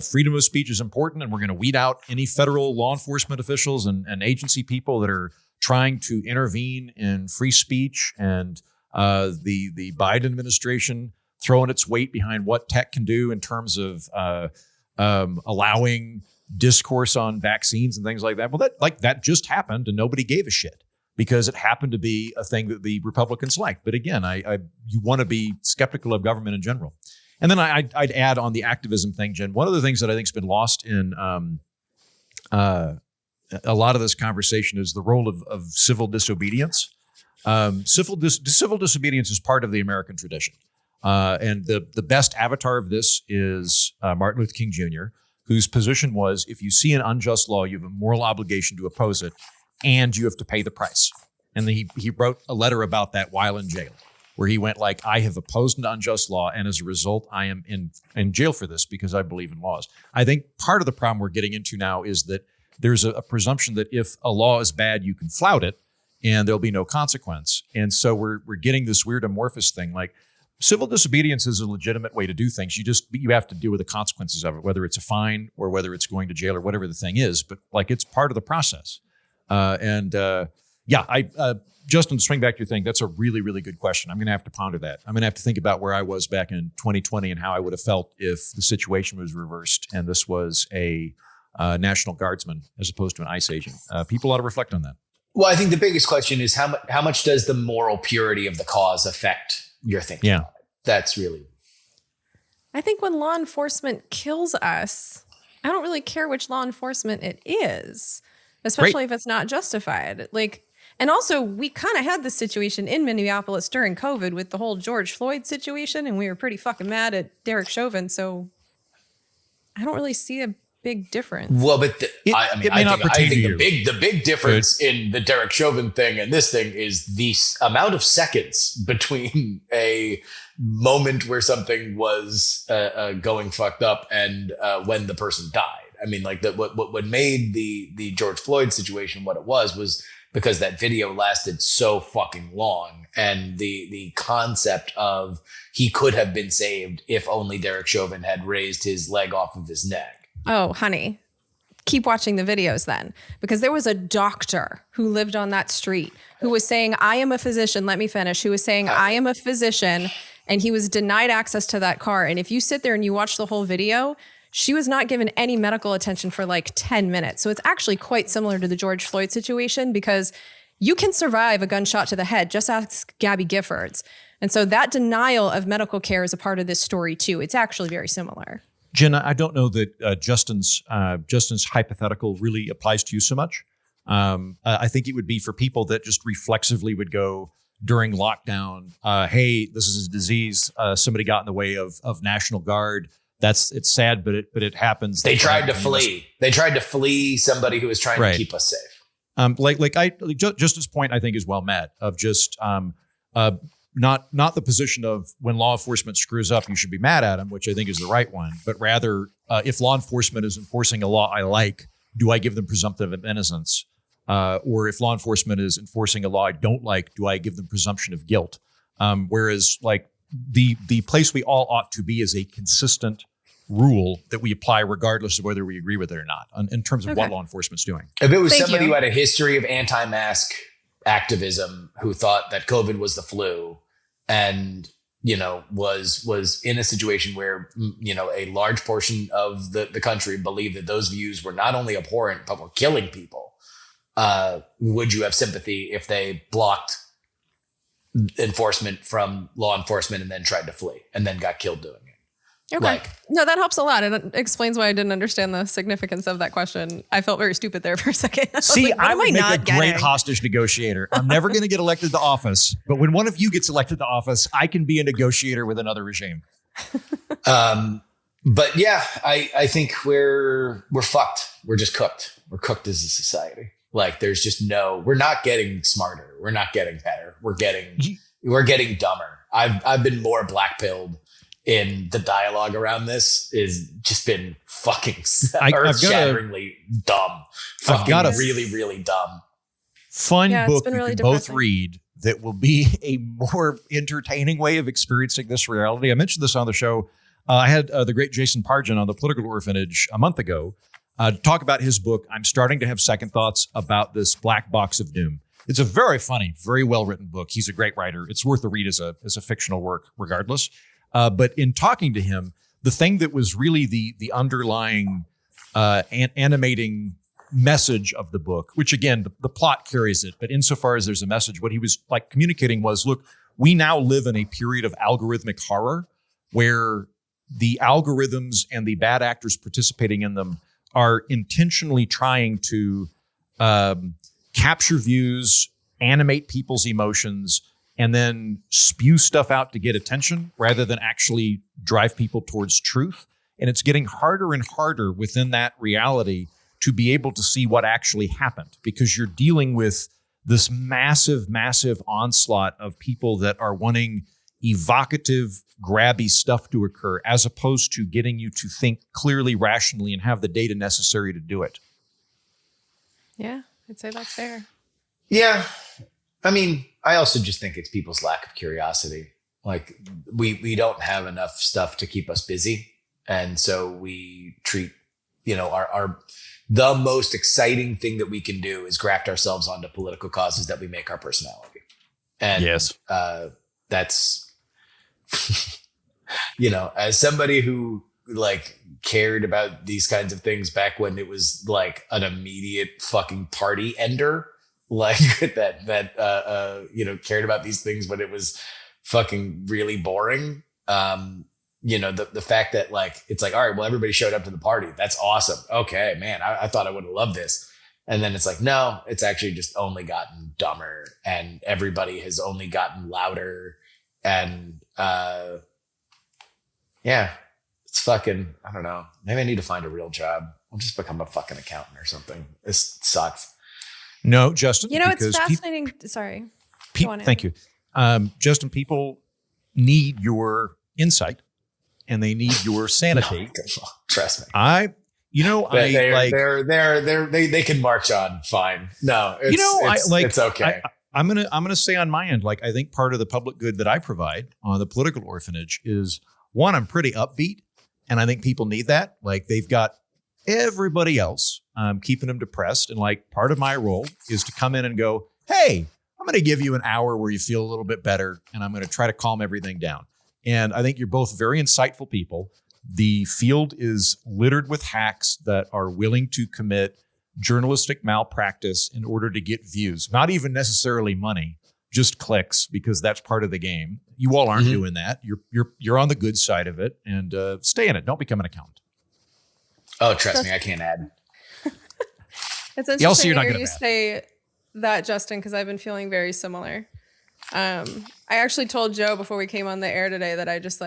freedom of speech is important, and we're going to weed out any federal law enforcement officials and agency people that are trying to intervene in free speech, and the Biden administration throwing its weight behind what tech can do in terms of allowing discourse on vaccines and things like that. Well, that just happened, and nobody gave a shit because it happened to be a thing that the Republicans liked. But again, you want to be skeptical of government in general. And then I'd add on the activism thing, Jen. One of the things that I think has been lost in a lot of this conversation is the role of civil disobedience. Civil disobedience is part of the American tradition. And the best avatar of this is Martin Luther King Jr., whose position was, if you see an unjust law, you have a moral obligation to oppose it, and you have to pay the price. And he wrote a letter about that while in jail, where he went like, I have opposed an unjust law, and as a result, I am in jail for this because I believe in laws. I think part of the problem we're getting into now is that there's a presumption that if a law is bad, you can flout it, and there'll be no consequence. And so we're getting this weird amorphous thing. Like, civil disobedience is a legitimate way to do things. You have to deal with the consequences of it, whether it's a fine or whether it's going to jail or whatever the thing is. But like, it's part of the process. Justin, to swing back to your thing, that's a really, really good question. I'm going to have to ponder that. I'm going to have to think about where I was back in 2020 and how I would have felt if the situation was reversed and this was a National Guardsman as opposed to an ICE agent. People ought to reflect on that. Well, I think the biggest question is how much does the moral purity of the cause affect your thinking? Yeah. That's really. I think when law enforcement kills us, I don't really care which law enforcement it is, especially if it's not justified. And also, we kind of had this situation in Minneapolis during COVID with the whole George Floyd situation, and we were pretty fucking mad at Derek Chauvin. So I don't really see a big difference. Well, but I think the big difference Good. in the Derek Chauvin thing and this thing is the amount of seconds between a moment where something was going fucked up and when the person died. I mean, like what made the George Floyd situation what it was because that video lasted so fucking long, and the concept of he could have been saved if only Derek Chauvin had raised his leg off of his neck. Oh, honey, keep watching the videos then, because there was a doctor who lived on that street who was saying, I am a physician. Let me finish. Who was saying, I am a physician. And he was denied access to that car. And if you sit there and you watch the whole video, she was not given any medical attention for like 10 minutes. So it's actually quite similar to the George Floyd situation, because you can survive a gunshot to the head. Just ask Gabby Giffords. And so that denial of medical care is a part of this story too. It's actually very similar. Jenna, I don't know that Justin's hypothetical really applies to you so much. I think it would be for people that just reflexively would go during lockdown, hey, this is a disease. Somebody got in the way of National Guard. It's sad, but it happens. They tried to flee. They tried to flee somebody who was trying to keep us safe. Justin's point, I think, is well met, of just not the position of when law enforcement screws up, you should be mad at them, which I think is the right one, but rather if law enforcement is enforcing a law I like, do I give them presumptive of innocence? Or if law enforcement is enforcing a law I don't like, do I give them presumption of guilt? Whereas like the place we all ought to be is a consistent rule that we apply regardless of whether we agree with it or not in terms of what law enforcement's doing. If it was somebody who had a history of anti-mask activism, who thought that COVID was the flu and, was in a situation where, a large portion of the country believed that those views were not only abhorrent, but were killing people, would you have sympathy if they blocked enforcement from law enforcement and then tried to flee and then got killed doing it? Okay. No, that helps a lot. It explains why I didn't understand the significance of that question. I felt very stupid there for a second. I would make a great hostage negotiator. I'm never going to get elected to office, but when one of you gets elected to office, I can be a negotiator with another regime. But yeah, I think we're fucked. We're just cooked. We're cooked as a society. Like there's just we're not getting smarter. We're not getting better. We're getting dumber. I've been more black-pilled in the dialogue around this is just been fucking earth-shatteringly dumb. Fucking really, really dumb. Fun book really you can both read that will be a more entertaining way of experiencing this reality. I mentioned this on the show. I had the great Jason Pargin on the Political Orphanage a month ago talk about his book. I'm starting to have second thoughts about this black box of doom. It's a very funny, very well-written book. He's a great writer. It's worth a read as a fictional work regardless. But in talking to him, the thing that was really the underlying animating message of the book, which again, the plot carries it, but insofar as there's a message, what he was like communicating was, look, we now live in a period of algorithmic horror where the algorithms and the bad actors participating in them are intentionally trying to capture views, animate people's emotions, and then spew stuff out to get attention rather than actually drive people towards truth. And it's getting harder and harder within that reality to be able to see what actually happened, because you're dealing with this massive, massive onslaught of people that are wanting evocative, grabby stuff to occur, as opposed to getting you to think clearly, rationally, and have the data necessary to do it. Yeah, I'd say that's fair. Yeah. I mean, I also just think it's people's lack of curiosity. Like we don't have enough stuff to keep us busy. And so we treat, our the most exciting thing that we can do is graft ourselves onto political causes that we make our personality. And yes, that's, as somebody who cared about these kinds of things back when it was like an immediate fucking party ender, cared about these things when it was fucking really boring. The fact that it's like, all right, well, everybody showed up to the party. That's awesome. Okay, man, I thought I would have loved this. And then it's like, no, it's actually just only gotten dumber, and everybody has only gotten louder. And it's fucking, I don't know. Maybe I need to find a real job. I'll just become a fucking accountant or something. This sucks. No, Justin. It's fascinating. Sorry. Thank you. Justin, people need your insight and they need your sanity. Trust me. They can march on fine. No, it's okay. I'm gonna say on my end, I think part of the public good that I provide on the political orphanage is, one, I'm pretty upbeat, and I think people need that. They've got everybody else keeping them depressed, and part of my role is to come in and go, hey, I'm going to give you an hour where you feel a little bit better, and I'm going to try to calm everything down. And I think you're both very insightful people. The field is littered with hacks that are willing to commit journalistic malpractice in order to get views, not even necessarily money, just clicks, because that's part of the game. You all aren't doing that. You're on the good side of it, and stay in it. Don't become an accountant. Oh, trust me, I can't add. It's interesting to hear you say that, Justin, because I've been feeling very similar. I actually told Joe before we came on the air today that I just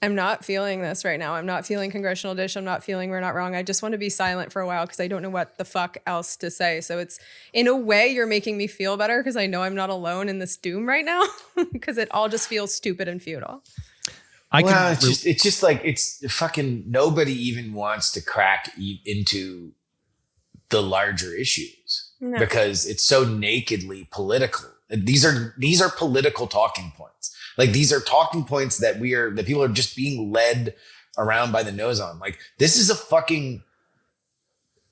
I'm not feeling this right now. I'm not feeling Congressional Dish. I'm not feeling We're Not Wrong. I just want to be silent for a while because I don't know what the fuck else to say. So it's, in a way, you're making me feel better because I know I'm not alone in this doom right now, because it all just feels stupid and futile. It's just it's fucking, nobody even wants to crack into the larger issues because it's so nakedly political. These are political talking points. These are talking points that people are just being led around by the nose on. This is a fucking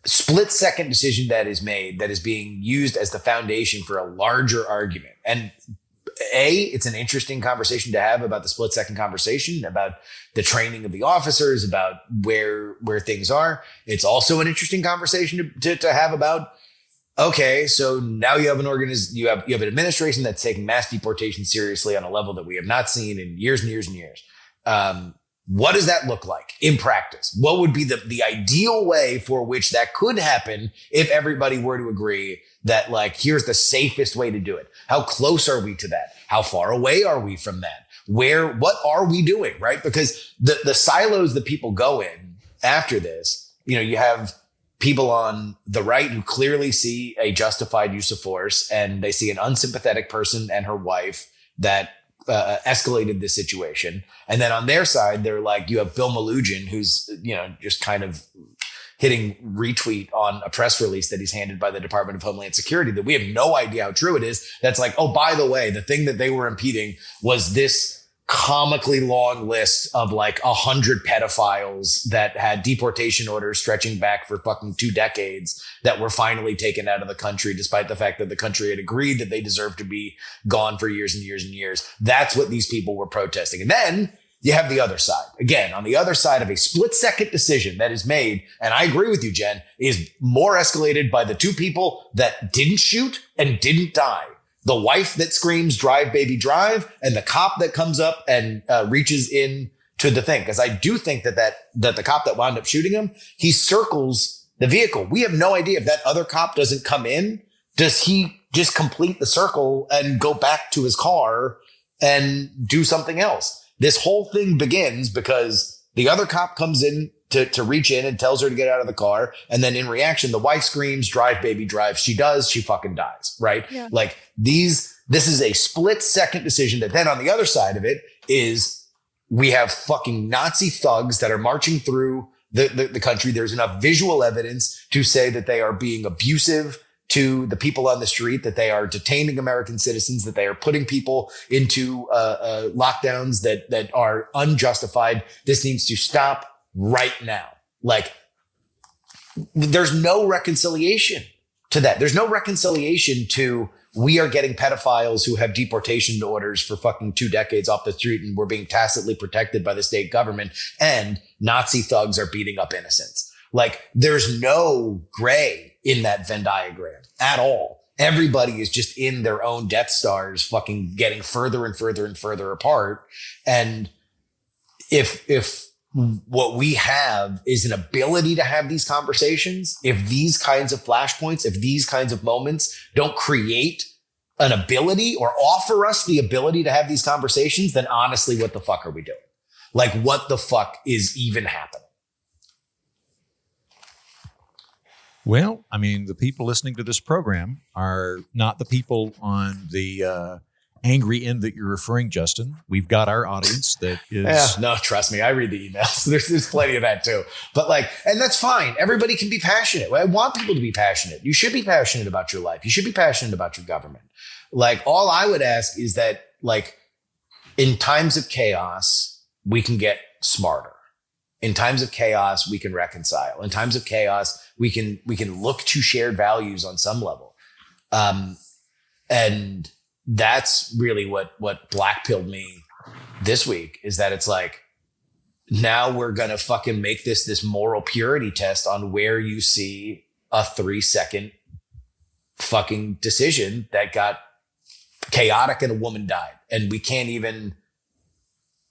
split second decision that is made that is being used as the foundation for a larger argument. And it's an interesting conversation to have about the split second conversation, about the training of the officers, about where things are. It's also an interesting conversation to have about, okay, so now you have you have an administration that's taking mass deportation seriously on a level that we have not seen in years and years and years. What does that look like in practice? What would be the ideal way for which that could happen if everybody were to agree that here's the safest way to do it? How close are we to that? How far away are we from that? What are we doing? Right? Because the silos that people go in after this, you have people on the right who clearly see a justified use of force, and they see an unsympathetic person and her wife that escalated this situation. And then on their side, they're you have Bill Malugin, who's, just kind of hitting retweet on a press release that he's handed by the Department of Homeland Security that we have no idea how true it is. That's oh, by the way, the thing that they were impeding was this comically long list of 100 pedophiles that had deportation orders stretching back for fucking 2 decades that were finally taken out of the country, despite the fact that the country had agreed that they deserved to be gone for years and years and years. That's what these people were protesting. And then you have the other side. Again, on the other side of a split second decision that is made, and I agree with you, Jen, is more escalated by the 2 people that didn't shoot and didn't die. The wife that screams, "Drive, baby, drive," and the cop that comes up and reaches in to the thing. Because I do think that the cop that wound up shooting him, he circles the vehicle. We have no idea if that other cop doesn't come in. Does he just complete the circle and go back to his car and do something else? This whole thing begins because the other cop comes in to reach in and tells her to get out of the car. And then in reaction, the wife screams, drive, baby, drive. She does. She fucking dies. Right. Yeah. Like this is a split second decision that then on the other side of it is we have fucking Nazi thugs that are marching through the country. There's enough visual evidence to say that they are being abusive to the people on the street, that they are detaining American citizens, that they are putting people into lockdowns that are unjustified. This needs to stop right now. Like, there's no reconciliation to that. There's no reconciliation to we are getting pedophiles who have deportation orders for fucking 2 decades off the street and we're being tacitly protected by the state government, and Nazi thugs are beating up innocents. Like, there's no gray in that Venn diagram at all. Everybody is just in their own Death Stars, fucking getting further and further and further apart. And if what we have is an ability to have these conversations, if these kinds of flashpoints, if these kinds of moments don't create an ability or offer us the ability to have these conversations, then honestly, what the fuck are we doing? Like, what the fuck is even happening? Well, I mean, the people listening to this program are not the people on the angry end that you're referring, Justin. We've got our audience that is... Yeah, no, trust me, I read the emails. There's plenty of that too. But like, and that's fine. Everybody can be passionate. I want people to be passionate. You should be passionate about your life. You should be passionate about your government. Like, all I would ask is that, like, in times of chaos, we can get smarter. In times of chaos, we can reconcile. In times of chaos, we can look to shared values on some level. And that's really what blackpilled me this week, is that it's like, now we're going to fucking make this moral purity test on where you see a 3-second fucking decision that got chaotic and a woman died. And we can't even,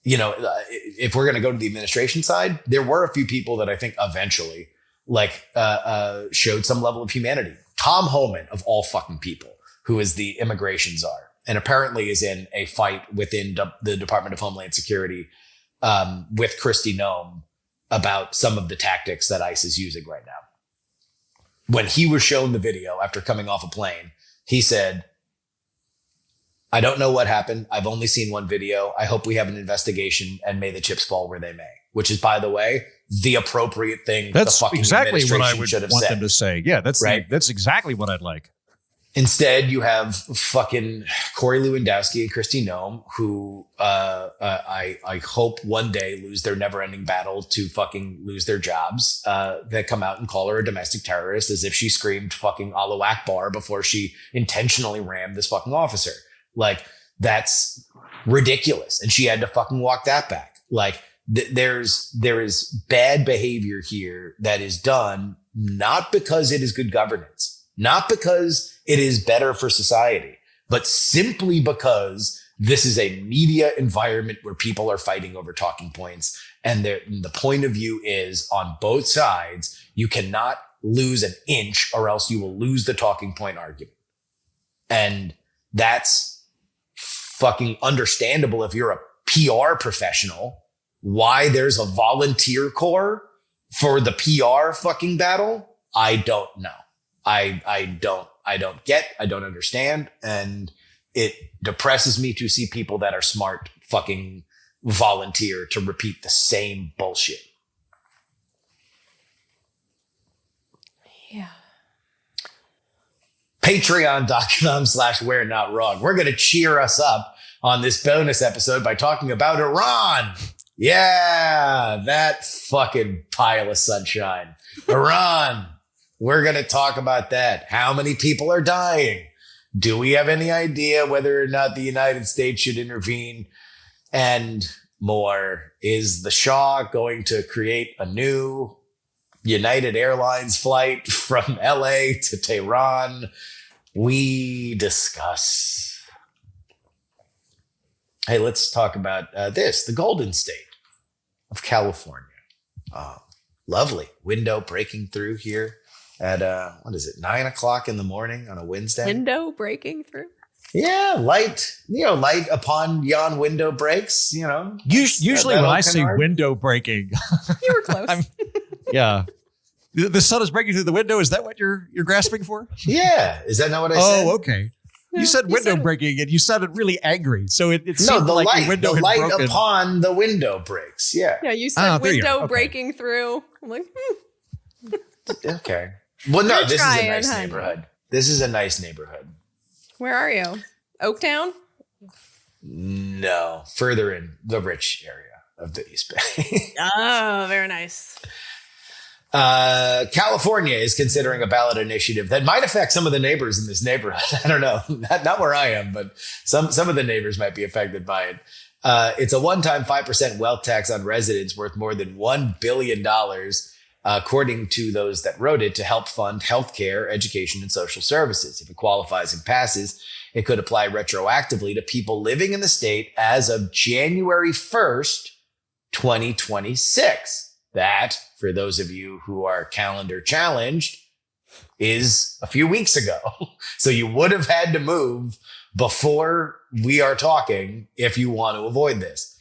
if we're going to go to the administration side, there were a few people that I think eventually showed some level of humanity. Tom Homan, of all fucking people, who is the immigration czar, and apparently is in a fight within the Department of Homeland Security with Kristi Noem about some of the tactics that ICE is using right now. When he was shown the video after coming off a plane, he said, I don't know what happened. I've only seen one video. I hope we have an investigation, and may the chips fall where they may, which is, by the way, the appropriate thing. That's the fucking exactly what I would want said. Them to say. Yeah, that's right. That's exactly what I'd like. Instead, you have fucking Corey Lewandowski and Kristi Noem, who I hope one day lose their never-ending battle to fucking lose their jobs, that come out and call her a domestic terrorist as if she screamed fucking Allahu Akbar before she intentionally rammed this fucking officer. Like, that's ridiculous. And she had to fucking walk that back. Like, there is bad behavior here that is done, not because it is good governance, not because it is better for society, but simply because this is a media environment where people are fighting over talking points. And the point of view is, on both sides, you cannot lose an inch or else you will lose the talking point argument. And that's fucking understandable if you're a PR professional. Why there's a volunteer corps for the PR fucking battle, I don't know. I don't get, I don't understand. And it depresses me to see people that are smart fucking volunteer to repeat the same bullshit. Yeah. Patreon.com/We're Not Wrong. We're going to cheer us up on this bonus episode by talking about Iran. Yeah, that fucking pile of sunshine. Iran. We're going to talk about that. How many people are dying? Do we have any idea whether or not the United States should intervene? And more. Is the Shah going to create a new United Airlines flight from LA to Tehran? We discuss. Hey, let's talk about the Golden State. of California. Lovely window breaking through here at 9 o'clock in the morning on a Wednesday. Window breaking through. Yeah, light upon yon window breaks. Usually when I say window breaking, you were close. Yeah. The sun is breaking through the window. Is that what you're grasping for? Yeah. Is that not what I said? Oh, okay. You said window breaking, and you sounded really angry. So it seemed the like light, your window the had light broken. upon the window breaks. Yeah. Yeah, you said window Okay. breaking through. I'm like, Okay. Well, no, You're this is a trying, nice honey. neighborhood. This is a nice neighborhood. where are you? Oaktown? No, further in the rich area of the East Bay. Oh, very nice. California is considering a ballot initiative that might affect some of the neighbors in this neighborhood. I don't know, not where I am, but some of the neighbors might be affected by it. It's a one-time 5% wealth tax on residents worth more than $1 billion, according to those that wrote it, to help fund healthcare, education, and social services. If it qualifies and passes, it could apply retroactively to people living in the state as of January 1st, 2026. That, for those of you who are calendar challenged, is a few weeks ago. So you would have had to move before we are talking if you want to avoid this.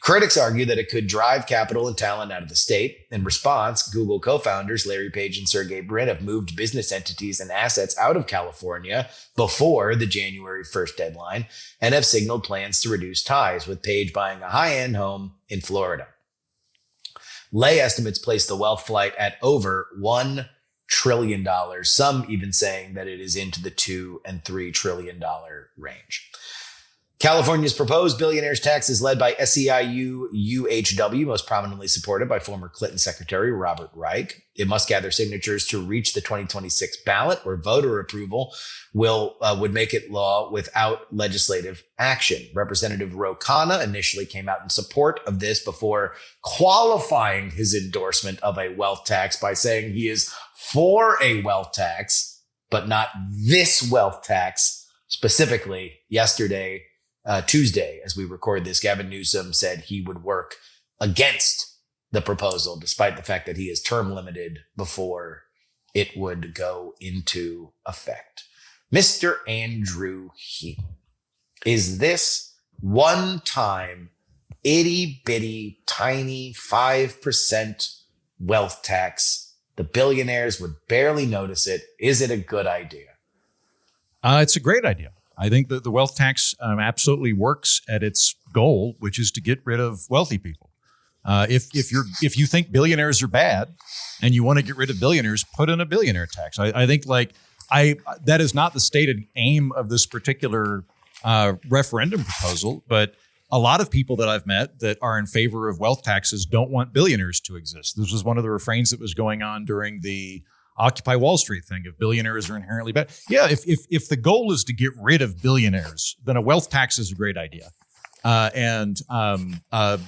Critics argue that it could drive capital and talent out of the state. In response, Google co-founders Larry Page and Sergey Brin have moved business entities and assets out of California before the January 1st deadline and have signaled plans to reduce ties, with Page buying a high-end home in Florida. Lay estimates place the wealth flight at over $1 trillion, some even saying that it is into the $2 and $3 trillion range. California's proposed billionaires tax is led by SEIU UHW, most prominently supported by former Clinton Secretary Robert Reich. It must gather signatures to reach the 2026 ballot, where voter approval would make it law without legislative action. Representative Ro Khanna initially came out in support of this before qualifying his endorsement of a wealth tax by saying he is for a wealth tax, but not this wealth tax specifically. Yesterday, Tuesday, as we record this, Gavin Newsom said he would work against the proposal, despite the fact that he is term limited before it would go into effect. Mr. Andrew Heaton, is this one-time itty-bitty, tiny 5% wealth tax? The billionaires would barely notice it. Is it a good idea? It's a great idea. I think that the wealth tax absolutely works at its goal, which is to get rid of wealthy people. If you think billionaires are bad and you want to get rid of billionaires, put in a billionaire tax. I think that is not the stated aim of this particular referendum proposal, but a lot of people that I've met that are in favor of wealth taxes don't want billionaires to exist. This was one of the refrains that was going on during the Occupy Wall Street thing, if billionaires are inherently bad. Yeah, if the goal is to get rid of billionaires, then a wealth tax is a great idea. And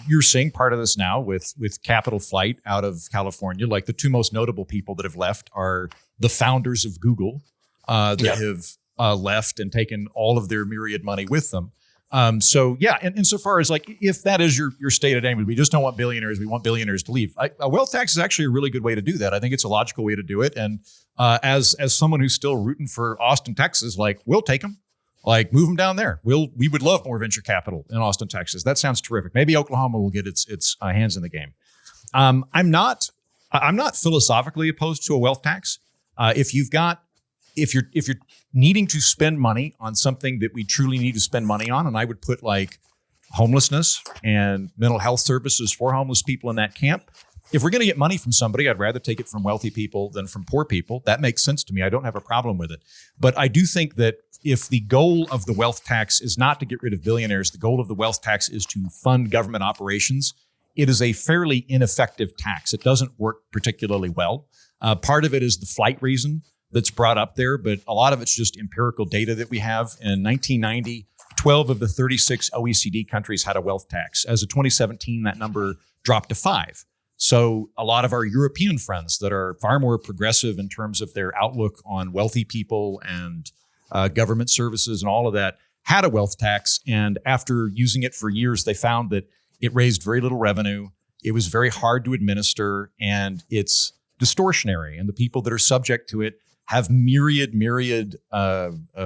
you're seeing part of this now with capital flight out of California. Like the two most notable people that have left are the founders of Google that have left and taken all of their myriad money with them. So yeah, and insofar as like, if that is your stated aim, we just don't want billionaires, we want billionaires to leave. A wealth tax is actually a really good way to do that. I think it's a logical way to do it. And as someone who's still rooting for Austin, Texas, like we'll take them, like move them down there. We would love more venture capital in Austin, Texas. That sounds terrific. Maybe Oklahoma will get its hands in the game. I'm not philosophically opposed to a wealth tax. If you're needing to spend money on something that we truly need to spend money on, and I would put like homelessness and mental health services for homeless people in that camp. If we're going to get money from somebody, I'd rather take it from wealthy people than from poor people. That makes sense to me. I don't have a problem with it. But I do think that if the goal of the wealth tax is not to get rid of billionaires, the goal of the wealth tax is to fund government operations, it is a fairly ineffective tax. It doesn't work particularly well. Part of it is the flight reason that's brought up there, but a lot of it's just empirical data that we have. In 1990, 12 of the 36 OECD countries had a wealth tax. As of 2017, that number dropped to 5. So a lot of our European friends that are far more progressive in terms of their outlook on wealthy people and government services and all of that had a wealth tax. And after using it for years, they found that it raised very little revenue. It was very hard to administer, and it's distortionary. And the people that are subject to it have myriad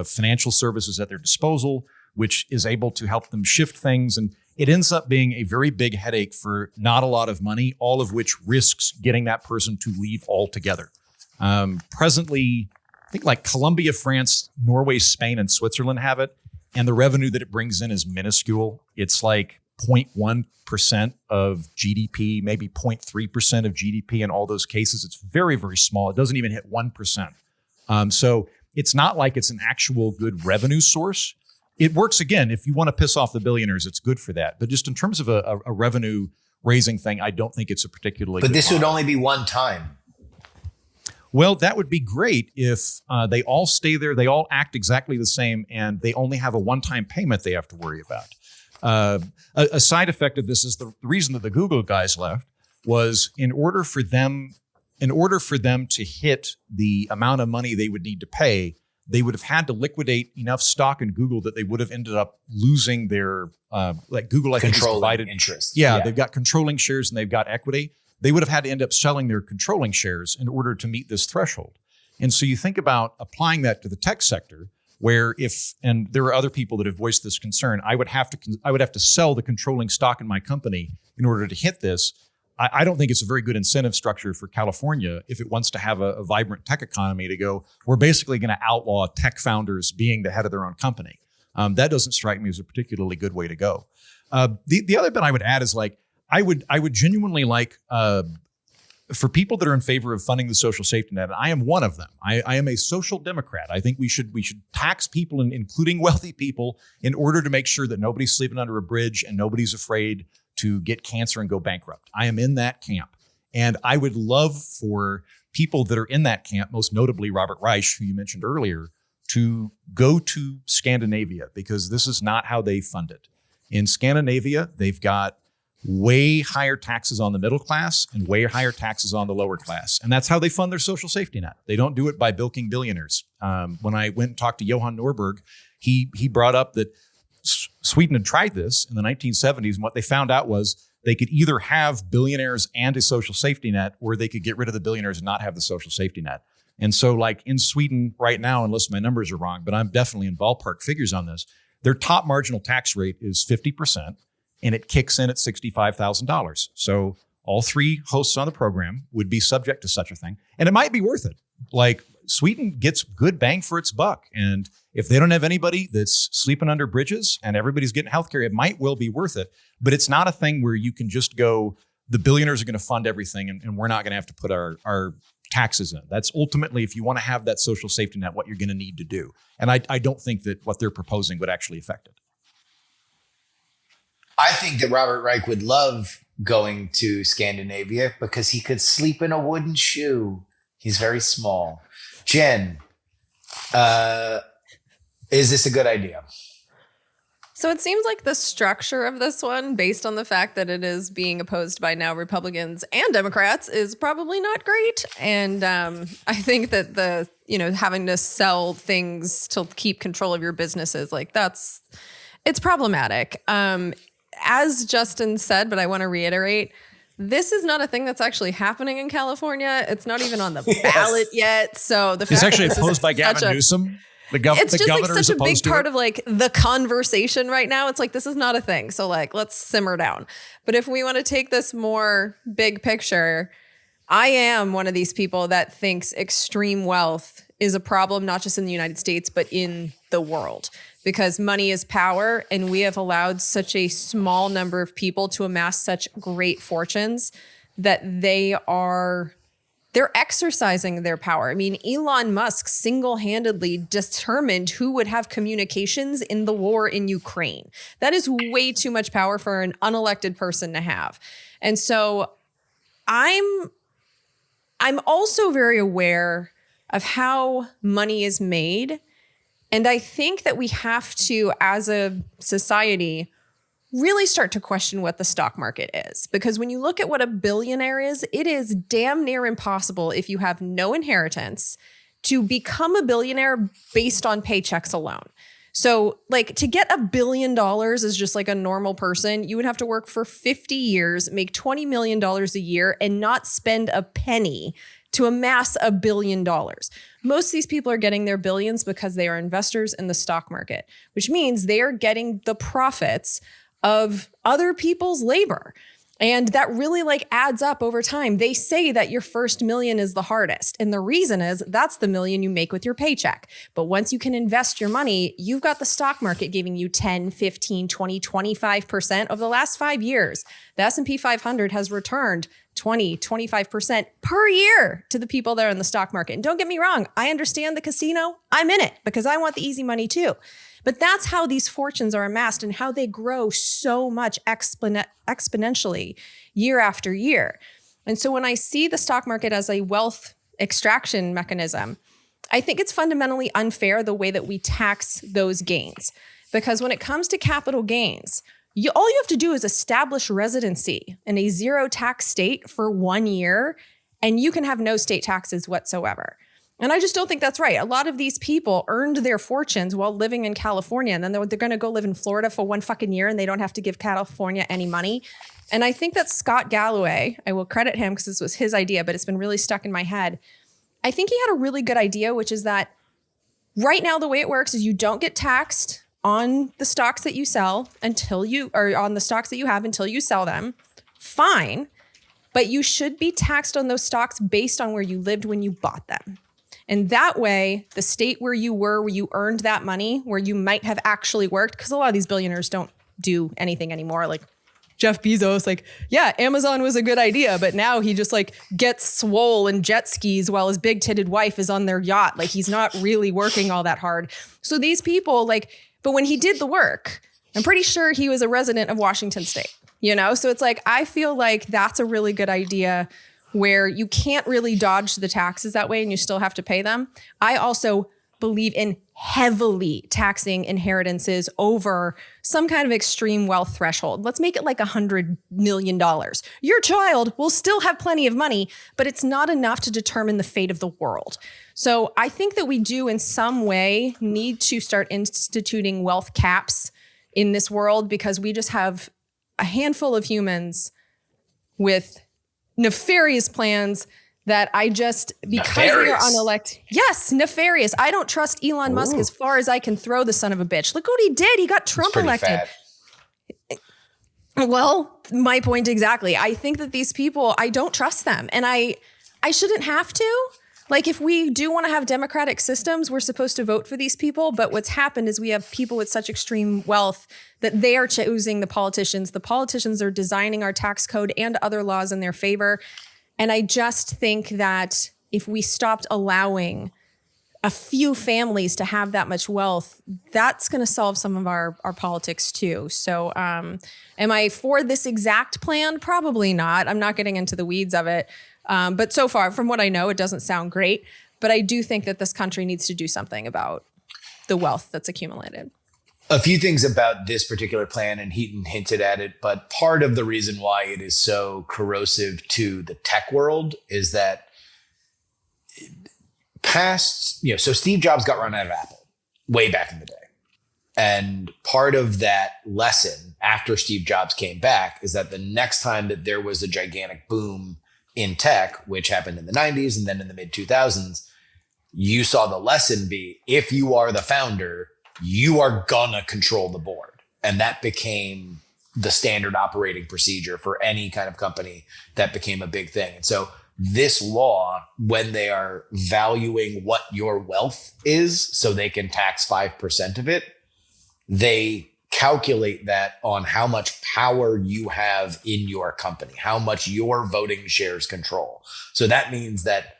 financial services at their disposal, which is able to help them shift things. And it ends up being a very big headache for not a lot of money, all of which risks getting that person to leave altogether. Presently, I think like Colombia, France, Norway, Spain, and Switzerland have it. And the revenue that it brings in is minuscule. It's like 0.1% of GDP, maybe 0.3% of GDP in all those cases. It's very, very small. It doesn't even hit 1%. So it's not like it's an actual good revenue source. It works, again, if you want to piss off the billionaires, it's good for that. But just in terms of a revenue raising thing, I don't think it's a particularly But good this would model. only be one time. Well, that would be great if they all stay there, they all act exactly the same, and they only have a one-time payment they have to worry about. A side effect of this is the reason that the Google guys left was in order for them to hit the amount of money they would need to pay, they would have had to liquidate enough stock in Google that they would have ended up losing their, like Google, I think, is divided interest. Yeah, they've got controlling shares and they've got equity. They would have had to end up selling their controlling shares in order to meet this threshold. And so you think about applying that to the tech sector, where and there are other people that have voiced this concern, I would have to sell the controlling stock in my company in order to hit this. I don't think it's a very good incentive structure for California if it wants to have a vibrant tech economy to go, we're basically going to outlaw tech founders being the head of their own company. That doesn't strike me as a particularly good way to go. The other bit I would add is like, I would genuinely like, for people that are in favor of funding the social safety net, and I am one of them. I am a social democrat. I think we should tax people, including wealthy people, in order to make sure that nobody's sleeping under a bridge and nobody's afraid to get cancer and go bankrupt. I am in that camp. And I would love for people that are in that camp, most notably Robert Reich, who you mentioned earlier, to go to Scandinavia, because this is not how they fund it. In Scandinavia, they've got way higher taxes on the middle class and way higher taxes on the lower class. And that's how they fund their social safety net. They don't do it by bilking billionaires. When I went and talked to Johan Norberg, he brought up that Sweden had tried this in the 1970s. And what they found out was they could either have billionaires and a social safety net, or they could get rid of the billionaires and not have the social safety net. And so like in Sweden right now, unless my numbers are wrong, but I'm definitely in ballpark figures on this, their top marginal tax rate is 50%. And it kicks in at $65,000. So all three hosts on the program would be subject to such a thing. And it might be worth it. Like Sweden gets good bang for its buck. And if they don't have anybody that's sleeping under bridges and everybody's getting healthcare, it might well be worth it. But it's not a thing where you can just go, the billionaires are going to fund everything and we're not going to have to put our taxes in. That's ultimately, if you want to have that social safety net, what you're going to need to do. And I don't think that what they're proposing would actually affect it. I think that Robert Reich would love going to Scandinavia because he could sleep in a wooden shoe. He's very small. Jen, is this a good idea? So it seems like the structure of this one, based on the fact that it is being opposed by now Republicans and Democrats, is probably not great. And I think that having to sell things to keep control of your businesses, it's problematic. As Justin said, but I want to reiterate, this is not a thing that's actually happening in California. It's not even on the ballot yet. So the fact it's actually that opposed by Gavin Newsom. It's just like such a big part of like the conversation right now. It's like, this is not a thing. So like, let's simmer down. But if we want to take this more big picture, I am one of these people that thinks extreme wealth is a problem, not just in the United States, but in the world. Because money is power, and we have allowed such a small number of people to amass such great fortunes that they're exercising their power. I mean, Elon Musk single-handedly determined who would have communications in the war in Ukraine. That is way too much power for an unelected person to have. And so I'm also very aware of how money is made. And I think that we have to, as a society, really start to question what the stock market is. Because when you look at what a billionaire is, it is damn near impossible if you have no inheritance to become a billionaire based on paychecks alone. So like to get $1 billion as just like a normal person, you would have to work for 50 years, make $20 million a year, and not spend a penny to amass $1 billion. Most of these people are getting their billions because they are investors in the stock market, which means they are getting the profits of other people's labor. And that really like adds up over time. They say that your first million is the hardest. And the reason is that's the million you make with your paycheck. But once you can invest your money, you've got the stock market giving you 10, 15, 20, 25% over the last 5 years. The S&P 500 has returned 20, 25% per year to the people that are in the stock market. And don't get me wrong, I understand the casino. I'm in it because I want the easy money too. But that's how these fortunes are amassed and how they grow so much exponentially year after year. And so when I see the stock market as a wealth extraction mechanism, I think it's fundamentally unfair the way that we tax those gains. Because when it comes to capital gains, all you have to do is establish residency in a zero tax state for 1 year, and you can have no state taxes whatsoever. And I just don't think that's right. A lot of these people earned their fortunes while living in California, and then they're going to go live in Florida for 1 fucking year, and they don't have to give California any money. And I think that Scott Galloway, I will credit him because this was his idea, but it's been really stuck in my head. I think he had a really good idea, which is that right now the way it works is you don't get taxed on the stocks that you sell or on the stocks that you have until you sell them. Fine. But you should be taxed on those stocks based on where you lived when you bought them. And that way, the state where you were, where you earned that money, where you might have actually worked, because a lot of these billionaires don't do anything anymore. Like Jeff Bezos, like, yeah, Amazon was a good idea, but now he just like gets swole and jet skis while his big-titted wife is on their yacht. Like he's not really working all that hard. So these people like, but when he did the work, I'm pretty sure he was a resident of Washington State, you know? So it's like, I feel like that's a really good idea where you can't really dodge the taxes that way and you still have to pay them. I also believe in heavily taxing inheritances over some kind of extreme wealth threshold. Let's make it like $100 million. Your child will still have plenty of money, but it's not enough to determine the fate of the world. So I think that we do in some way need to start instituting wealth caps in this world because we just have a handful of humans with nefarious plans that I just, because they are unelected. Yes, nefarious. I don't trust Elon Musk as far as I can throw the son of a bitch. Look what he did. He got Trump elected. Fat. Well, my point exactly. I think that these people, I don't trust them. And I shouldn't have to. Like if we do want to have democratic systems, we're supposed to vote for these people. But what's happened is we have people with such extreme wealth that they are choosing the politicians. The politicians are designing our tax code and other laws in their favor. And I just think that if we stopped allowing a few families to have that much wealth, that's going to solve some of our politics too. So am I for this exact plan? Probably not. I'm not getting into the weeds of it. But so far, from what I know, it doesn't sound great. But I do think that this country needs to do something about the wealth that's accumulated. A few things about this particular plan, and Heaton hinted at it, but part of the reason why it is so corrosive to the tech world is that so Steve Jobs got run out of Apple way back in the day. And part of that lesson after Steve Jobs came back is that the next time that there was a gigantic boom in tech, which happened in the 90s and then in the mid 2000s, you saw the lesson be, if you are the founder, you are gonna control the board. And that became the standard operating procedure for any kind of company. That became a big thing. And so this law, when they are valuing what your wealth is so they can tax 5% of it, they calculate that on how much power you have in your company, how much your voting shares control. So that means that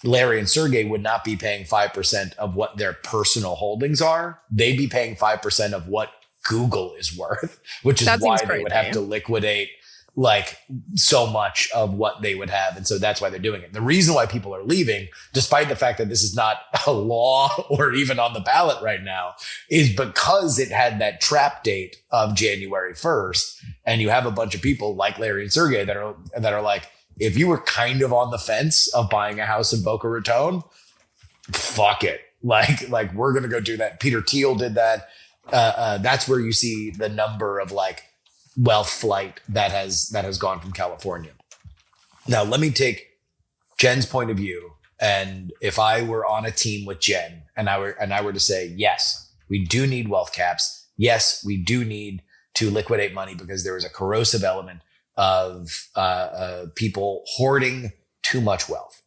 Larry and Sergey would not be paying 5% of what their personal holdings are. They'd be paying 5% of what Google is worth, which is why they would have to liquidate like so much of what they would have. And so that's why they're doing it. The reason why people are leaving, despite the fact that this is not a law or even on the ballot right now, is because it had that trap date of January 1st. And you have a bunch of people like Larry and Sergey that are like, if you were kind of on the fence of buying a house in Boca Raton, fuck it. Like we're going to go do that. Peter Thiel did that. That's where you see the number of like wealth flight that has gone from California. Now, let me take Jen's point of view. And if I were on a team with Jen and I were to say, yes, we do need wealth caps. Yes, we do need to liquidate money because there is a corrosive element of people hoarding too much wealth.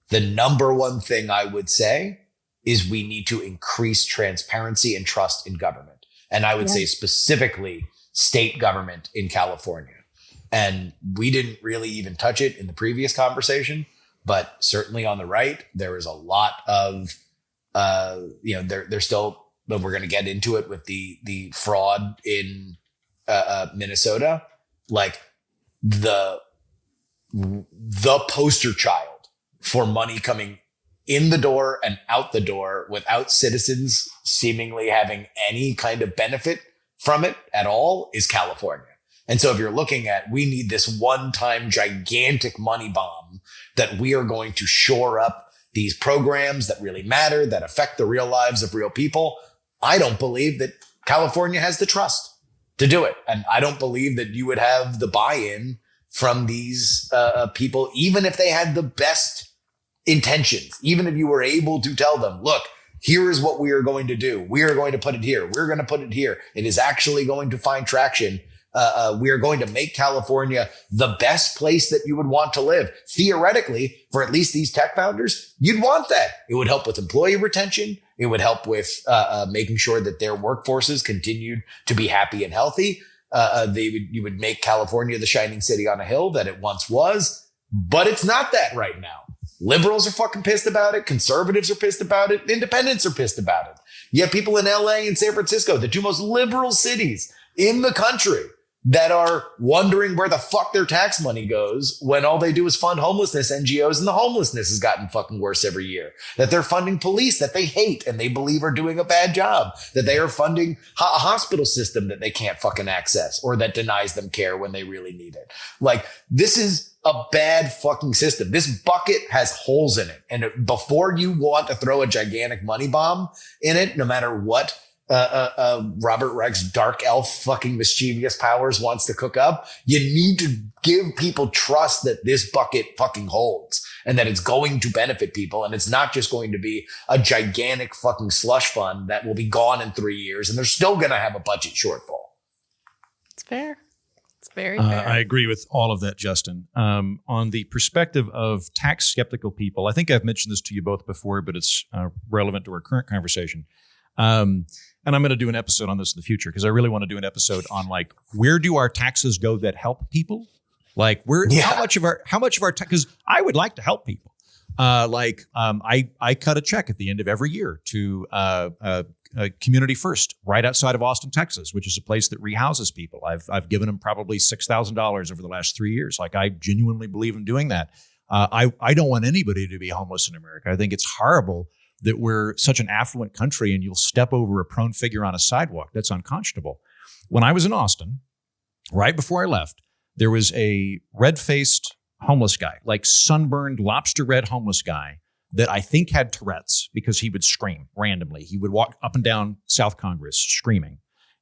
The number one thing I would say is we need to increase transparency and trust in government. And I would say specifically state government in California. And we didn't really even touch it in the previous conversation, but certainly on the right, there is a lot of, there's still, but we're going to get into it with the fraud in Minnesota, like the poster child for money coming in the door and out the door without citizens seemingly having any kind of benefit from it at all is California. And so if you're looking at, we need this one-time gigantic money bomb that we are going to shore up these programs that really matter, that affect the real lives of real people. I don't believe that California has the trust to do it. And I don't believe that you would have the buy-in from these people, even if they had the best intentions, even if you were able to tell them, look, here is what we are going to do. We are going to put it here. We're going to put it here. It is actually going to find traction. We are going to make California the best place that you would want to live. Theoretically, for at least these tech founders, you'd want that. It would help with employee retention. It would help with making sure that their workforces continued to be happy and healthy. You would make California the shining city on a hill that it once was, but it's not that right now. Liberals are fucking pissed about it. Conservatives are pissed about it. Independents are pissed about it. You have people in LA and San Francisco, the two most liberal cities in the country, that are wondering where the fuck their tax money goes when all they do is fund homelessness NGOs, and the homelessness has gotten fucking worse every year. That they're funding police that they hate and they believe are doing a bad job. That they are funding a hospital system that they can't fucking access or that denies them care when they really need it. Like, this is a bad fucking system. This bucket has holes in it. And before you want to throw a gigantic money bomb in it, no matter what Robert Reich's dark elf fucking mischievous powers wants to cook up, you need to give people trust that this bucket fucking holds and that it's going to benefit people. And it's not just going to be a gigantic fucking slush fund that will be gone in 3 years and they're still going to have a budget shortfall. It's fair. It's very fair. I agree with all of that, Justin. On the perspective of tax skeptical people, I think I've mentioned this to you both before, but it's relevant to our current conversation. And I'm going to do an episode on this in the future because I really want to do an episode on like, where do our taxes go that help people? Like how much of our because I would like to help people. I cut a check at the end of every year to Community First right outside of Austin, Texas, which is a place that rehouses people. I've given them probably $6,000 over the last 3 years. Like, I genuinely believe in doing that. I don't want anybody to be homeless in America. I think it's horrible that we're such an affluent country and you'll step over a prone figure on a sidewalk. That's unconscionable. When I was in Austin, right before I left, there was a red-faced homeless guy, like sunburned lobster red homeless guy that I think had Tourette's because he would scream randomly. He would walk up and down South Congress screaming.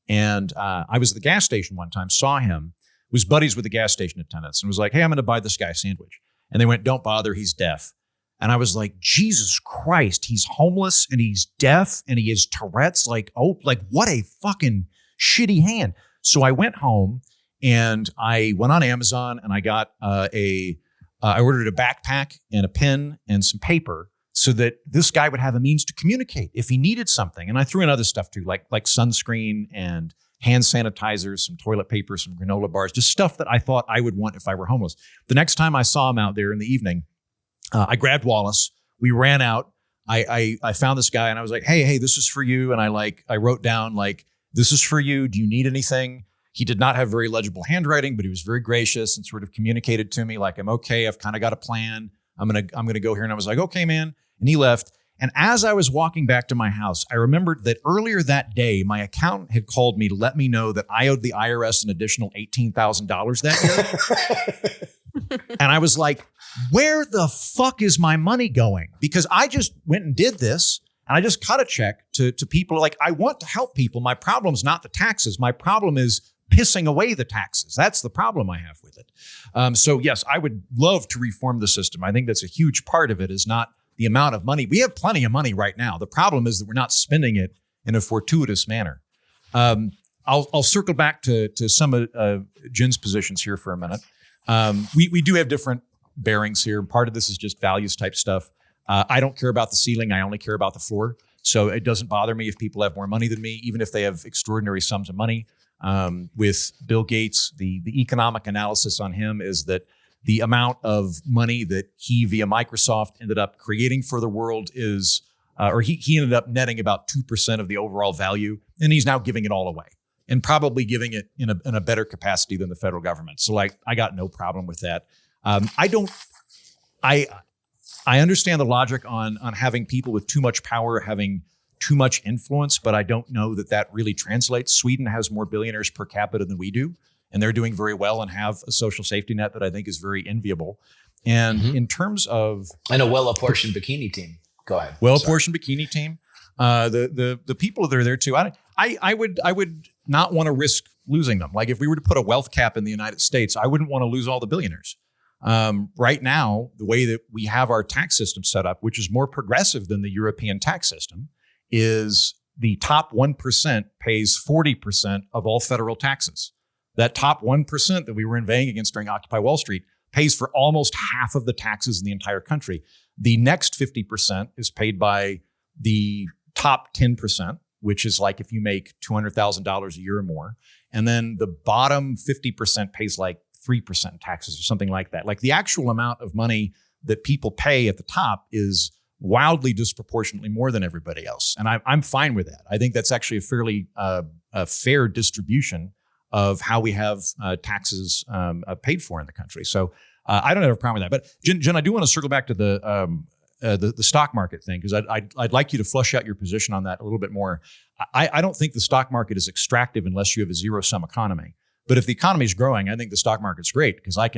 And I was at the gas station one time, saw him, was buddies with the gas station attendants and was like, hey, I'm going to buy this guy a sandwich. And they went, don't bother, he's deaf. And I was like, Jesus Christ, he's homeless and he's deaf and he has Tourette's. Like, what a fucking shitty hand. So I went home and I went on Amazon and I got I ordered a backpack and a pen and some paper so that this guy would have a means to communicate if he needed something. And I threw in other stuff too, like sunscreen and hand sanitizers, some toilet paper, some granola bars, just stuff that I thought I would want if I were homeless. The next time I saw him out there in the evening, I grabbed Wallace. We ran out. I found this guy and I was like, hey, this is for you. And I wrote down like, this is for you. Do you need anything? He did not have very legible handwriting, but he was very gracious and sort of communicated to me like, I'm okay. I've kind of got a plan. I'm gonna go here. And I was like, okay, man. And he left. And as I was walking back to my house, I remembered that earlier that day, my accountant had called me to let me know that I owed the IRS an additional $18,000 that year. And I was like, where the fuck is my money going? Because I just went and did this And I just cut a check to people. Like, I want to help people. My problem's not the taxes. My problem is pissing away the taxes. That's the problem I have with it. So yes, I would love to reform the system. I think that's a huge part of it, is not the amount of money. We have plenty of money right now. The problem is that we're not spending it in a fortuitous manner. I'll circle back to some of Jen's positions here for a minute. We do have different bearings here. Part of this is just values type stuff. I don't care about the ceiling. I only care about the floor. So it doesn't bother me if people have more money than me, even if they have extraordinary sums of money. With Bill Gates, the economic analysis on him is that the amount of money that he via Microsoft ended up creating for the world is, or he ended up netting about 2% of the overall value, and he's now giving it all away, and probably giving it in a better capacity than the federal government. So like, I got no problem with that. I understand the logic on having people with too much power having too much influence, but I don't know that really translates. Sweden has more billionaires per capita than we do, and they're doing very well and have a social safety net that I think is very enviable. And in terms of... And a well-apportioned bikini team. Go ahead. Well-apportioned bikini team. The people that are there too. I would not want to risk losing them. Like, if we were to put a wealth cap in the United States, I wouldn't want to lose all the billionaires. Right now, the way that we have our tax system set up, which is more progressive than the European tax system, is the top 1% pays 40% of all federal taxes. That top 1% that we were inveighing against during Occupy Wall Street pays for almost half of the taxes in the entire country. The next 50% is paid by the top 10%, which is like if you make $200,000 a year or more. And then the bottom 50% pays like 3% taxes or something like that. Like, the actual amount of money that people pay at the top is wildly disproportionately more than everybody else. And I'm fine with that. I think that's actually a fairly fair distribution of how we have taxes paid for in the country. So I don't have a problem with that. But Jen, I do want to circle back to the stock market thing, because I'd like you to flush out your position on that a little bit more. I don't think the stock market is extractive unless you have a zero-sum economy. But if the economy is growing, I think the stock market's great, because I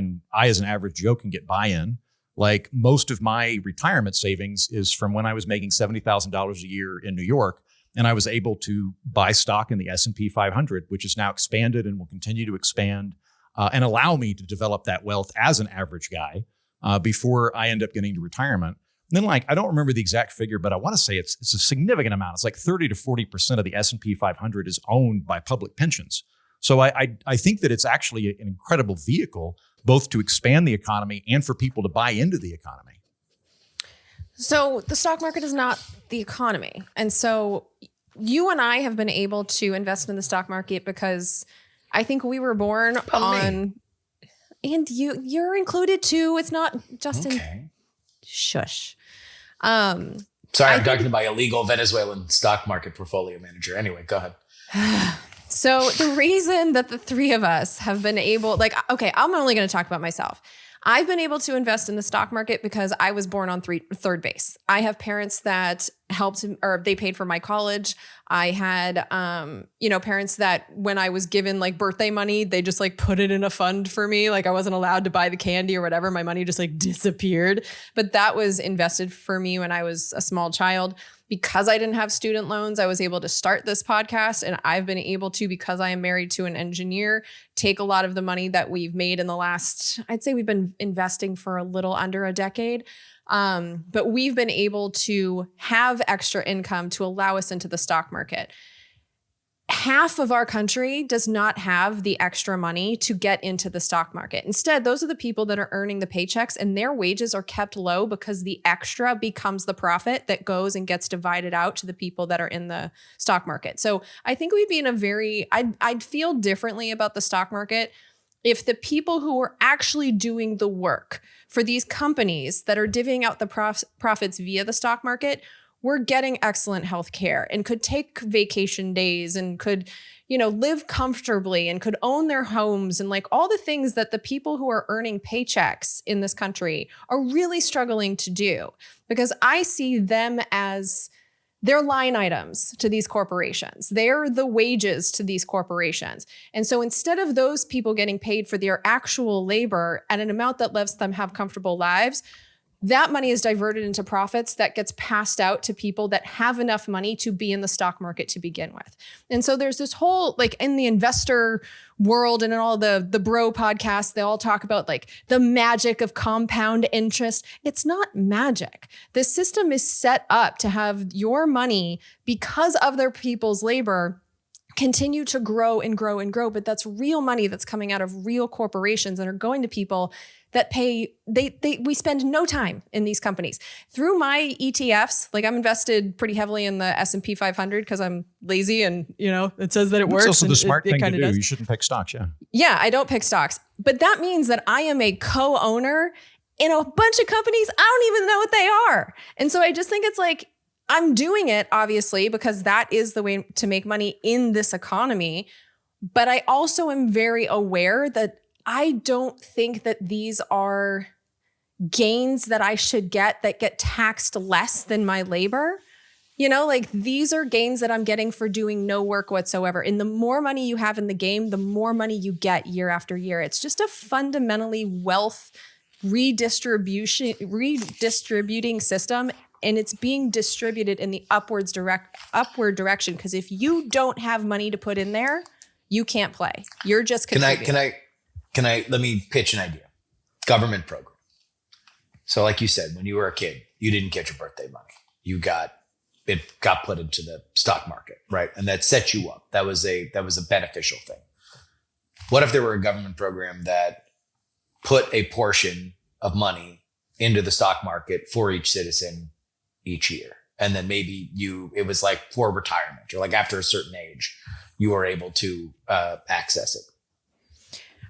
as an average Joe, can get buy-in. Like, most of my retirement savings is from when I was making $70,000 a year in New York, and I was able to buy stock in the S&P 500, which is now expanded and will continue to expand and allow me to develop that wealth as an average guy before I end up getting to retirement. And then, like, I don't remember the exact figure, but I want to say it's a significant amount. It's like 30 to 40% of the S&P 500 is owned by public pensions. So I think that it's actually an incredible vehicle, both to expand the economy and for people to buy into the economy. So the stock market is not the economy. And so you and I have been able to invest in the stock market because I think we were born on... And you're included too. It's not just in... Shush. Sorry, I'm talking to my illegal Venezuelan stock market portfolio manager. Anyway, go ahead. So the reason that the three of us have been able, I'm only going to talk about myself. I've been able to invest in the stock market because I was born on third base. I have parents that helped, or they paid for my college. I had, parents that when I was given like birthday money, they just like put it in a fund for me. Like, I wasn't allowed to buy the candy or whatever. My money just like disappeared. But that was invested for me when I was a small child. Because I didn't have student loans, I was able to start this podcast, and I've been able to, because I am married to an engineer, take a lot of the money that we've made in the last, I'd say we've been investing for a little under a decade. But we've been able to have extra income to allow us into the stock market. Half of our country does not have the extra money to get into the stock market. Instead, those are the people that are earning the paychecks, and their wages are kept low because the extra becomes the profit that goes and gets divided out to the people that are in the stock market. So I think we'd be in I'd feel differently about the stock market if the people who are actually doing the work for these companies that are divvying out the profits via the stock market were getting excellent health care and could take vacation days and could, live comfortably and could own their homes and like all the things that the people who are earning paychecks in this country are really struggling to do, because I see them as they're line items to these corporations. They're the wages to these corporations. And so instead of those people getting paid for their actual labor at an amount that lets them have comfortable lives, that money is diverted into profits that gets passed out to people that have enough money to be in the stock market to begin with. And so there's this whole, like, in the investor world and in all the bro podcasts, they all talk about like the magic of compound interest. It's not magic. The system is set up to have your money, because of their people's labor, continue to grow and grow and grow. But that's real money that's coming out of real corporations and are going to people that pay, we spend no time in these companies. Through my ETFs, like I'm invested pretty heavily in the S&P 500 because I'm lazy and, it says that it works. It's also the smart thing to do. Does. You shouldn't pick stocks, yeah. Yeah, I don't pick stocks. But that means that I am a co-owner in a bunch of companies I don't even know what they are. And so I just think it's like, I'm doing it, obviously, because that is the way to make money in this economy. But I also am very aware that I don't think that these are gains that I should get that get taxed less than my labor. Like these are gains that I'm getting for doing no work whatsoever. And the more money you have in the game, the more money you get year after year. It's just a fundamentally wealth redistributing system. And it's being distributed in the upward direction. Because if you don't have money to put in there, you can't play. You're just contributing. Let me pitch an idea. Government program. So like you said, when you were a kid, you didn't get your birthday money. It got put into the stock market, right? And that set you up. That was a beneficial thing. What if there were a government program that put a portion of money into the stock market for each citizen each year? And then maybe it was like for retirement, or like after a certain age, you were able to access it.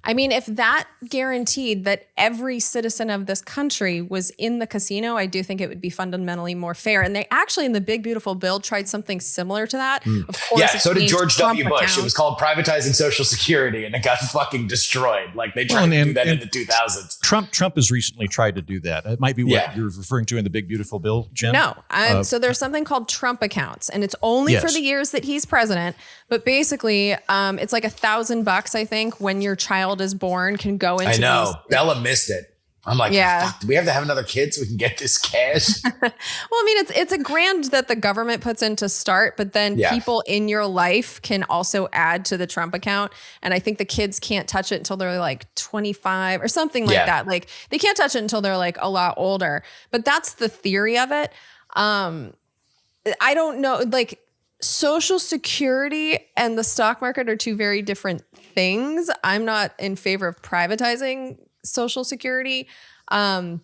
I mean, if that guaranteed that every citizen of this country was in the casino, I do think it would be fundamentally more fair. And they actually, in the Big Beautiful Bill, tried something similar to that. Of course, yeah, so did George W. Bush. Accounts. It was called privatizing Social Security, and it got fucking destroyed. Like they tried to do that in the 2000s. Trump has recently tried to do that. It might be what you're referring to in the Big Beautiful Bill, Jen? No. So there's something called Trump accounts, and it's only for the years that he's president. But basically, it's like $1,000, I think, when your child is born can go into. I know. Bella missed it. I'm like, fuck, do we have to have another kid so we can get this cash? Well, I mean, it's a grand that the government puts in to start, but then people in your life can also add to the Trump account. And I think the kids can't touch it until they're like 25 or something like that. Like they can't touch it until they're like a lot older. But that's the theory of it. I don't know, like Social Security and the stock market are two very different things. I'm not in favor of privatizing Social Security. But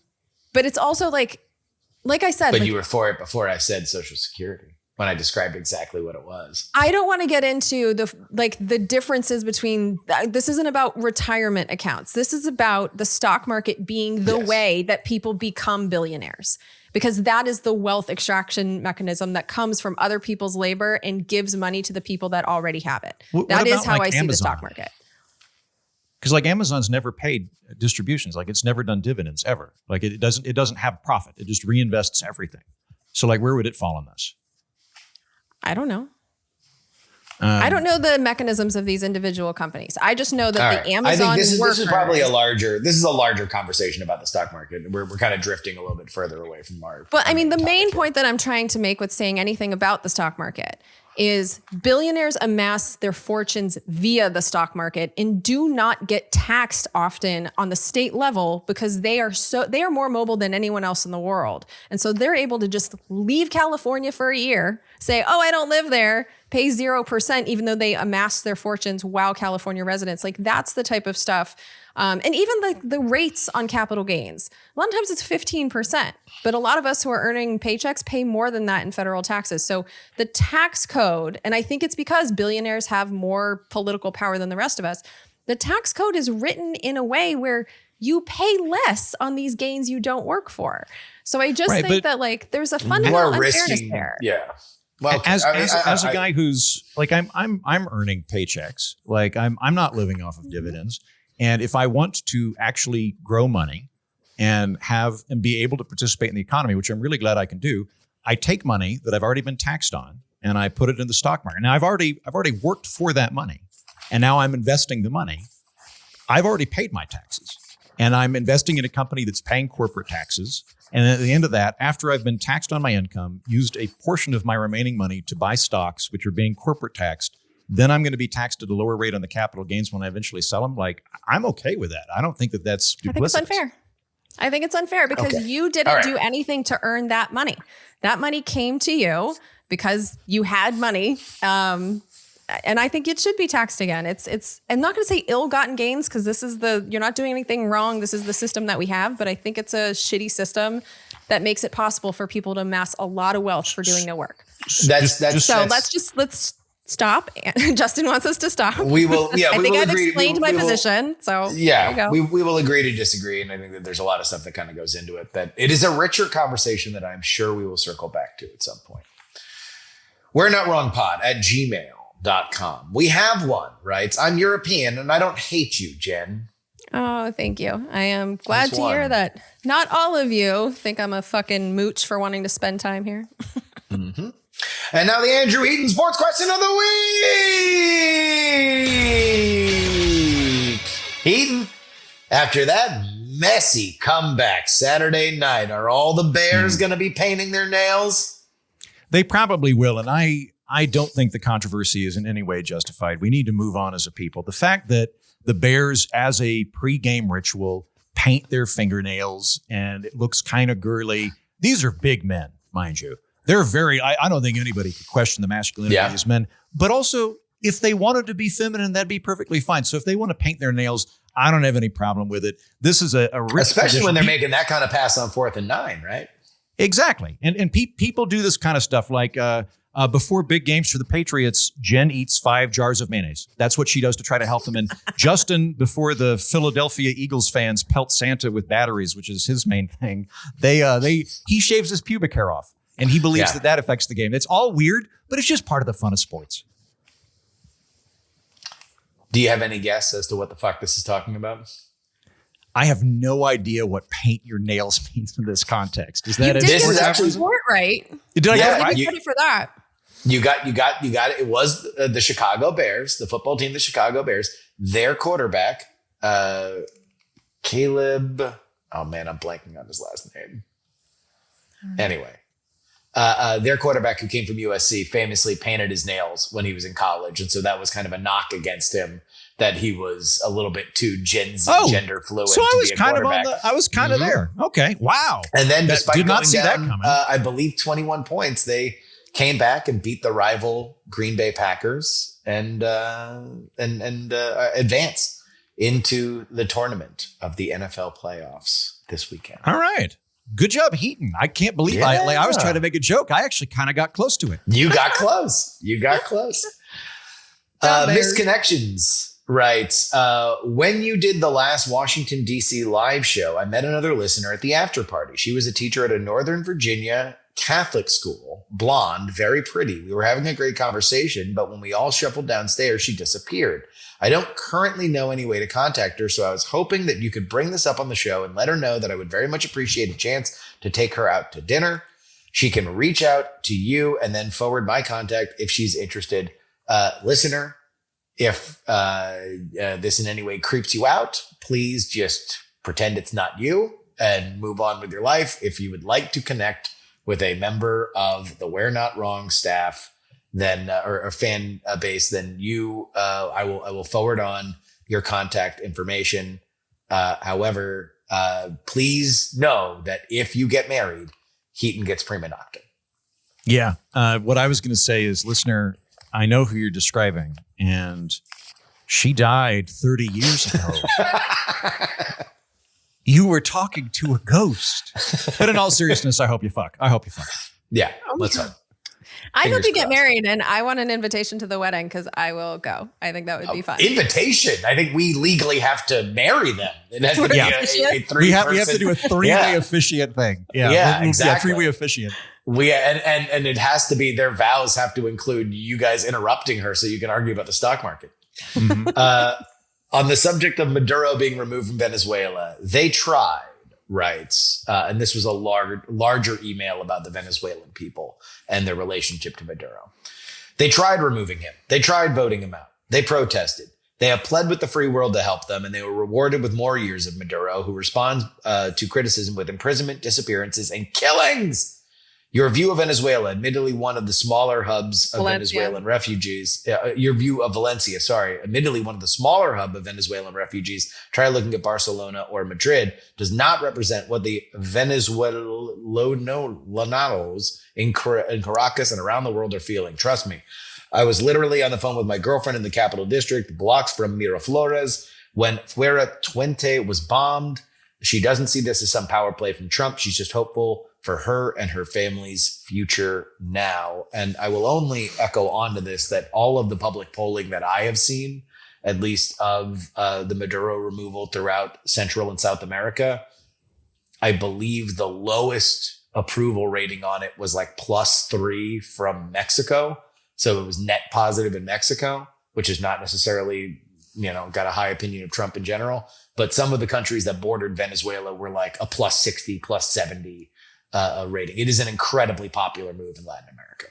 it's also like I said. But you were for it before I said Social Security, when I described exactly what it was. I don't want to get into the differences between, this isn't about retirement accounts. This is about the stock market being the way that people become billionaires. Because that is the wealth extraction mechanism that comes from other people's labor and gives money to the people that already have it. That is how I see the stock market. Because like Amazon's never paid distributions. Like it's never done dividends ever. Like it doesn't have profit. It just reinvests everything. So like where would it fall in this? I don't know. I don't know the mechanisms of these individual companies. I just know that the Amazon I think this is probably a larger conversation about the stock market. We're kind of drifting a little bit further away from our. But I mean, the main point that I'm trying to make with saying anything about the stock market is billionaires amass their fortunes via the stock market and do not get taxed often on the state level because they are more mobile than anyone else in the world. And so they're able to just leave California for a year, say, oh, I don't live there, pay 0%, even though they amass their fortunes while California residents. Like that's the type of stuff. And even the rates on capital gains, a lot of times it's 15%, but a lot of us who are earning paychecks pay more than that in federal taxes. So the tax code, and I think it's because billionaires have more political power than the rest of us, the tax code is written in a way where you pay less on these gains you don't work for. So I just think that like there's a fundamental unfairness there. Yeah. Well, as a guy who's like I'm earning paychecks, like I'm not living off of dividends. And if I want to actually grow money and be able to participate in the economy, which I'm really glad I can do, I take money that I've already been taxed on and I put it in the stock market. Now I've already worked for that money, and now I'm investing the money. I've already paid my taxes, and I'm investing in a company that's paying corporate taxes, And at the end of that, after I've been taxed on my income, used a portion of my remaining money to buy stocks, which are being corporate taxed, then I'm going to be taxed at a lower rate on the capital gains when I eventually sell them. Like, I'm okay with that. I don't think that that's duplicitous. I think it's unfair. I think it's unfair because you didn't do anything to earn that money. That money came to you because you had money. And I think it should be taxed again. I'm not going to say ill-gotten gains because you're not doing anything wrong. This is the system that we have, but I think it's a shitty system that makes it possible for people to amass a lot of wealth for doing no work. Let's stop. Justin wants us to stop. We will. Yeah, I think I've explained my position. So yeah, we will agree to disagree, and I think that there's a lot of stuff that kind of goes into it. That it is a richer conversation that I'm sure we will circle back to at some point. We're not wrong pod at gmail.com. We have one, right? I'm European, and I don't hate you, Jen. Oh, thank you. I am glad to hear that. Not all of you think I'm a fucking mooch for wanting to spend time here. Mm-hmm. And now the Andrew Heaton Sports Question of the Week. Heaton, after that messy comeback Saturday night, are all the Bears going to be painting their nails? They probably will. And I don't think the controversy is in any way justified. We need to move on as a people. The fact that the Bears, as a pregame ritual, paint their fingernails and it looks kind of girly. These are big men, mind you. They're I don't think anybody could question the masculinity of these men. But also, if they wanted to be feminine, that'd be perfectly fine. So if they want to paint their nails, I don't have any problem with it. This is a rich especially tradition. when they're making that kind of pass on 4th and 9, right? Exactly. And people do this kind of stuff like before big games for the Patriots, Jen eats 5 jars of mayonnaise. That's what she does to try to help them. And Justin, before the Philadelphia Eagles fans pelt Santa with batteries, which is his main thing, he shaves his pubic hair off. And he believes that affects the game. It's all weird, but it's just part of the fun of sports. Do you have any guess as to what the fuck this is talking about? I have no idea what paint your nails means in this context. Is that you did the sport right? Did I get it right? You credit for that. You got it. It was the Chicago Bears, the football team, the Chicago Bears. Their quarterback, Caleb. Oh man, I'm blanking on his last name. Anyway. Their quarterback who came from USC famously painted his nails when he was in college. And so that was kind of a knock against him that he was a little bit too Gen Z, gender fluid. So I was kind of there. Okay. Wow. And then despite did not going see down, that coming. I believe 21 points, they came back and beat the rival Green Bay Packers and advance into the tournament of the NFL playoffs this weekend. All right. Good job, Heaton. I can't believe I was trying to make a joke. I actually kind of got close to it. You got close. Misconnections writes, when you did the last Washington, D.C. live show, I met another listener at the after party. She was a teacher at a Northern Virginia Catholic school, blonde, very pretty. We were having a great conversation, but when we all shuffled downstairs, she disappeared. I don't currently know any way to contact her, so I was hoping that you could bring this up on the show and let her know that I would very much appreciate a chance to take her out to dinner. She can reach out to you and then forward my contact if she's interested. Listener, if this in any way creeps you out, please just pretend it's not you and move on with your life. If you would like to connect with a member of the We're Not Wrong staff, then or fan base, then I will forward on your contact information. However, please know that if you get married, Heaton gets prima nocta. Yeah. What I was going to say is, listener, I know who you're describing, and she died 30 years ago. You were talking to a ghost. But in all seriousness, I hope you fuck. Yeah, let's hope. I hope you get married, and I want an invitation to the wedding because I will go. I think that would be fun. Invitation? I think we legally have to marry them. It has to be a we have to do a 3-way officiant thing. Yeah, exactly. 3-way officiant. And it has to be, their vows have to include you guys interrupting her so you can argue about the stock market. Mm-hmm. On the subject of Maduro being removed from Venezuela, they tried, writes, and this was a larger email about the Venezuelan people and their relationship to Maduro. They tried removing him. They tried voting him out. They protested. They have pled with the free world to help them, and they were rewarded with more years of Maduro, who responds to criticism with imprisonment, disappearances, and killings. Your view of Venezuela, admittedly one of the smaller hubs of Venezuelan refugees. Your view of Valencia, admittedly one of the smaller hub of Venezuelan refugees. Try looking at Barcelona or Madrid. Does not represent what the Venezuelanos in Caracas and around the world are feeling. Trust me. I was literally on the phone with my girlfriend in the capital district, blocks from Miraflores, when Fuera Twente was bombed. She doesn't see this as some power play from Trump. She's just hopeful for her and her family's future now. And I will only echo onto this that all of the public polling that I have seen, at least of the Maduro removal throughout Central and South America, I believe the lowest approval rating on it was like +3 from Mexico. So it was net positive in Mexico, which is not necessarily, got a high opinion of Trump in general. But some of the countries that bordered Venezuela were like a +60, +70 rating. It is an incredibly popular move in Latin America.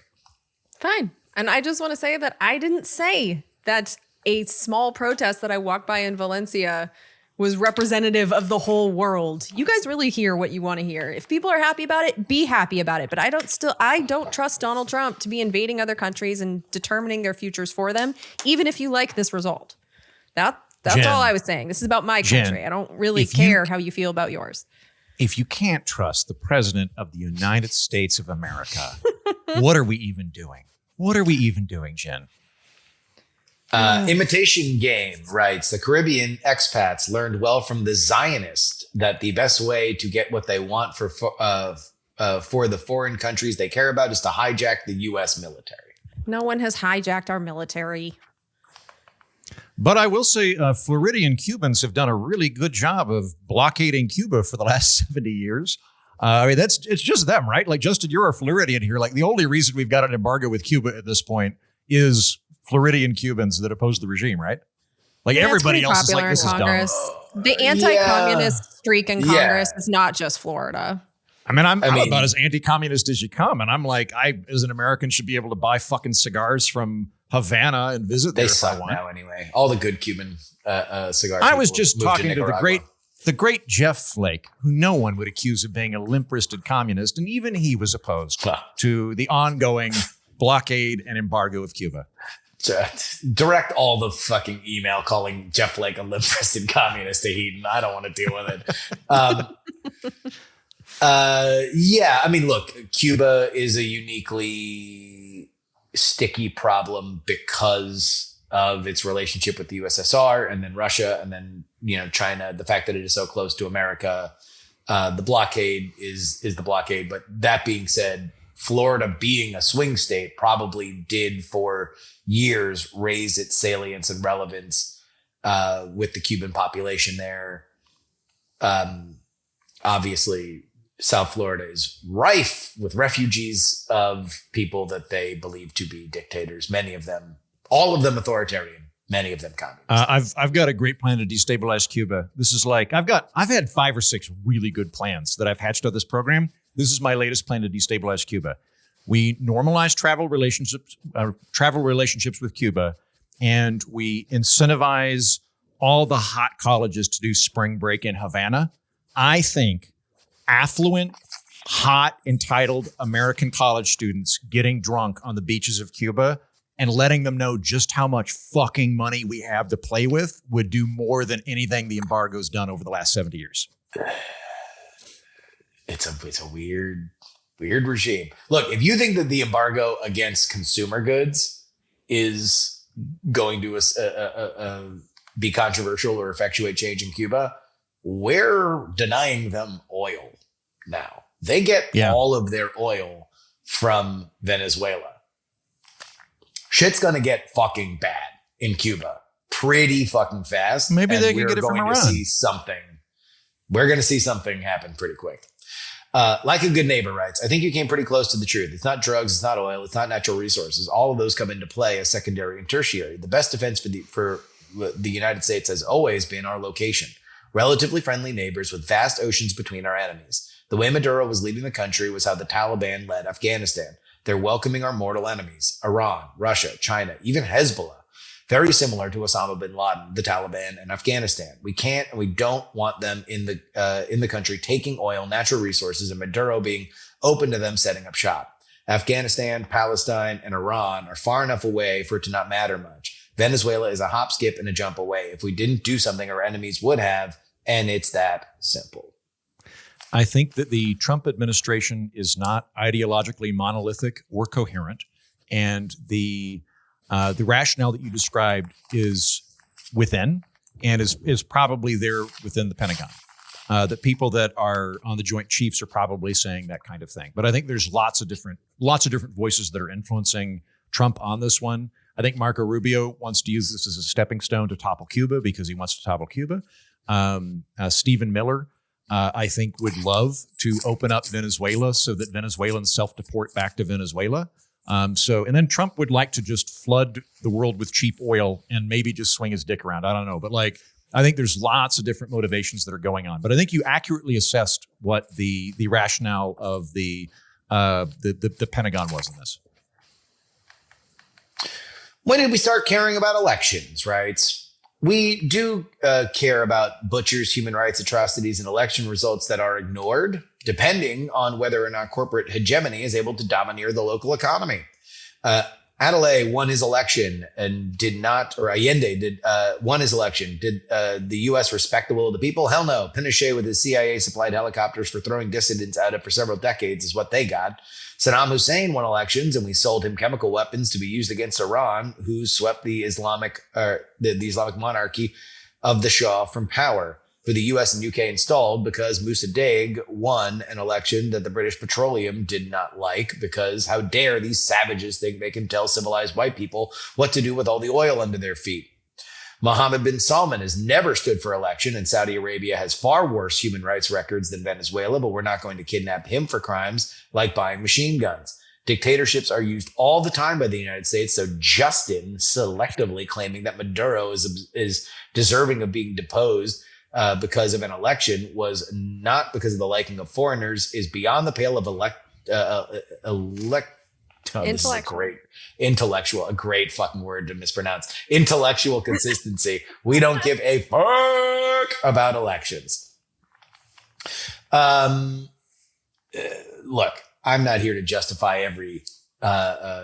Fine. And I just want to say that I didn't say that a small protest that I walked by in Valencia was representative of the whole world. You guys really hear what you want to hear. If people are happy about it, be happy about it. But I don't trust Donald Trump to be invading other countries and determining their futures for them, even if you like this result. That's Jen, all I was saying. This is about my country. I don't really care how you feel about yours. If you can't trust the president of the United States of America, what are we even doing? What are we even doing, Jen? Imitation Game writes, the Caribbean expats learned well from the Zionists that the best way to get what they want for the foreign countries they care about is to hijack the U.S. military. No one has hijacked our military. But I will say Floridian Cubans have done a really good job of blockading Cuba for the last 70 years. It's just them, right? Like, Justin, you're a Floridian here. Like, the only reason we've got an embargo with Cuba at this point is Floridian Cubans that oppose the regime, right? Like, everybody else is like, this is dumb. The anti-communist streak in Congress is not just Florida. I mean, I'm about as anti-communist as you come. And I'm like, I, as an American, should be able to buy fucking cigars from Havana and visit there if I want. Now anyway. All the good Cuban cigars. I was just talking to the great Jeff Flake, who no one would accuse of being a limp-wristed communist, and even he was opposed to the ongoing blockade and embargo of Cuba. Direct all the fucking email calling Jeff Flake a limp-wristed communist to Heaton. I don't want to deal with it. I mean, look, Cuba is a uniquely sticky problem because of its relationship with the USSR and then Russia and then, China, the fact that it is so close to America. The blockade is the blockade. But that being said, Florida being a swing state probably did for years raise its salience and relevance with the Cuban population there. Obviously, South Florida is rife with refugees of people that they believe to be dictators. Many of them, all of them authoritarian, many of them communist. I've got a great plan to destabilize Cuba. This is like, I've had 5 or 6 really good plans that I've hatched on this program. This is my latest plan to destabilize Cuba. We normalize travel relationships with Cuba, and we incentivize all the hot colleges to do spring break in Havana. I think affluent, hot, entitled American college students getting drunk on the beaches of Cuba and letting them know just how much fucking money we have to play with would do more than anything the embargo's done over the last 70 years. It's a weird regime. Look, if you think that the embargo against consumer goods is going to be controversial or effectuate change in Cuba, we're denying them oil now. They get all of their oil from Venezuela. Shit's going to get fucking bad in Cuba pretty fucking fast. Maybe they can get it from Iran. We're going to see something happen pretty quick. Like a good neighbor writes, I think you came pretty close to the truth. It's not drugs, it's not oil, it's not natural resources. All of those come into play as secondary and tertiary. The best defense for the United States has always been our location. Relatively friendly neighbors with vast oceans between our enemies. The way Maduro was leading the country was how the Taliban led Afghanistan. They're welcoming our mortal enemies, Iran, Russia, China, even Hezbollah. very similar to Osama bin Laden, the Taliban, and Afghanistan. We can't and we don't want them in the country taking oil, natural resources, and Maduro being open to them setting up shop. Afghanistan, Palestine, and Iran are far enough away for it to not matter much. Venezuela is a hop, skip, and a jump away. If we didn't do something, our enemies would have, and it's that simple. I think that the Trump administration is not ideologically monolithic or coherent, and the rationale that you described is within and is probably there within the Pentagon. The people that are on the Joint Chiefs are probably saying that kind of thing. But I think there's lots of different voices that are influencing Trump on this one. I think Marco Rubio wants to use this as a stepping stone to topple Cuba because he wants to topple Cuba. Stephen Miller, I think, would love to open up Venezuela so that Venezuelans self-deport back to Venezuela. And then Trump would like to just flood the world with cheap oil and maybe just swing his dick around. I don't know. But I think there's lots of different motivations that are going on. But I think you accurately assessed what the rationale of the Pentagon was in this. When did we start caring about elections, right? We do care about butchers, human rights atrocities, and election results that are ignored, depending on whether or not corporate hegemony is able to domineer the local economy. Adelaide won his election and did not, or Allende won his election. Did the U.S. respect the will of the people? Hell no. Pinochet with his CIA-supplied helicopters for throwing dissidents out of for several decades is what they got. Saddam Hussein won elections, and we sold him chemical weapons to be used against Iran, who swept the Islamic monarchy of the Shah from power. For the US and UK installed because Mossadegh won an election that the British Petroleum did not like, because how dare these savages think they can tell civilized white people what to do with all the oil under their feet. Mohammed bin Salman has never stood for election, and Saudi Arabia has far worse human rights records than Venezuela, but we're not going to kidnap him for crimes like buying machine guns. Dictatorships are used all the time by the United States, so Justin selectively claiming that Maduro is deserving of being deposed because of an election was not because of the liking of foreigners is beyond the pale of intellectual, a great fucking word to mispronounce. Intellectual consistency. We don't give a fuck about elections. Look, I'm not here to justify every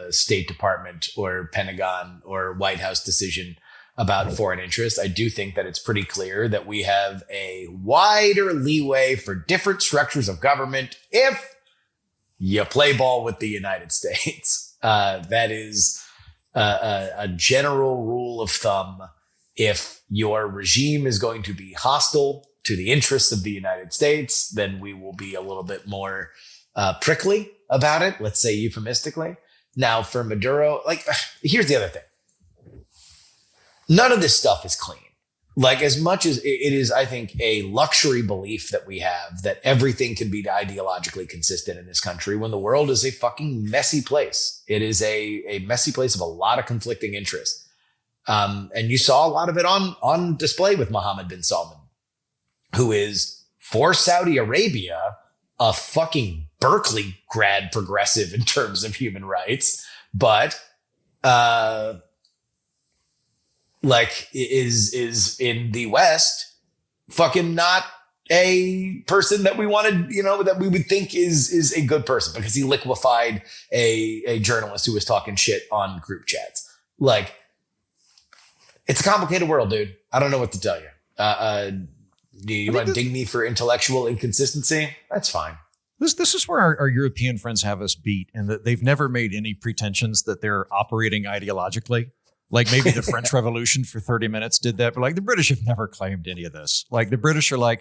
State Department or Pentagon or White House decision about foreign interests. I do think that it's pretty clear that we have a wider leeway for different structures of government if you play ball with the United States. That is a general rule of thumb. If your regime is going to be hostile to the interests of the United States, then we will be a little bit more prickly about it, let's say euphemistically. Now, for Maduro, here's the other thing. None of this stuff is clean. As much as it is, I think, a luxury belief that we have that everything can be ideologically consistent in this country when the world is a fucking messy place. It is a messy place of a lot of conflicting interests. And you saw a lot of it on display with Mohammed bin Salman, who is, for Saudi Arabia, a fucking Berkeley grad progressive in terms of human rights, but is in the West fucking not a person that we wanted, that we would think is a good person because he liquefied a journalist who was talking shit on group chats. It's a complicated world, dude. I don't know what to tell you. Do you want to ding me for intellectual inconsistency? That's fine. This is where our European friends have us beat, and that they've never made any pretensions that they're operating ideologically. Maybe the French Revolution for 30 minutes did that, but the British have never claimed any of this. The British are well,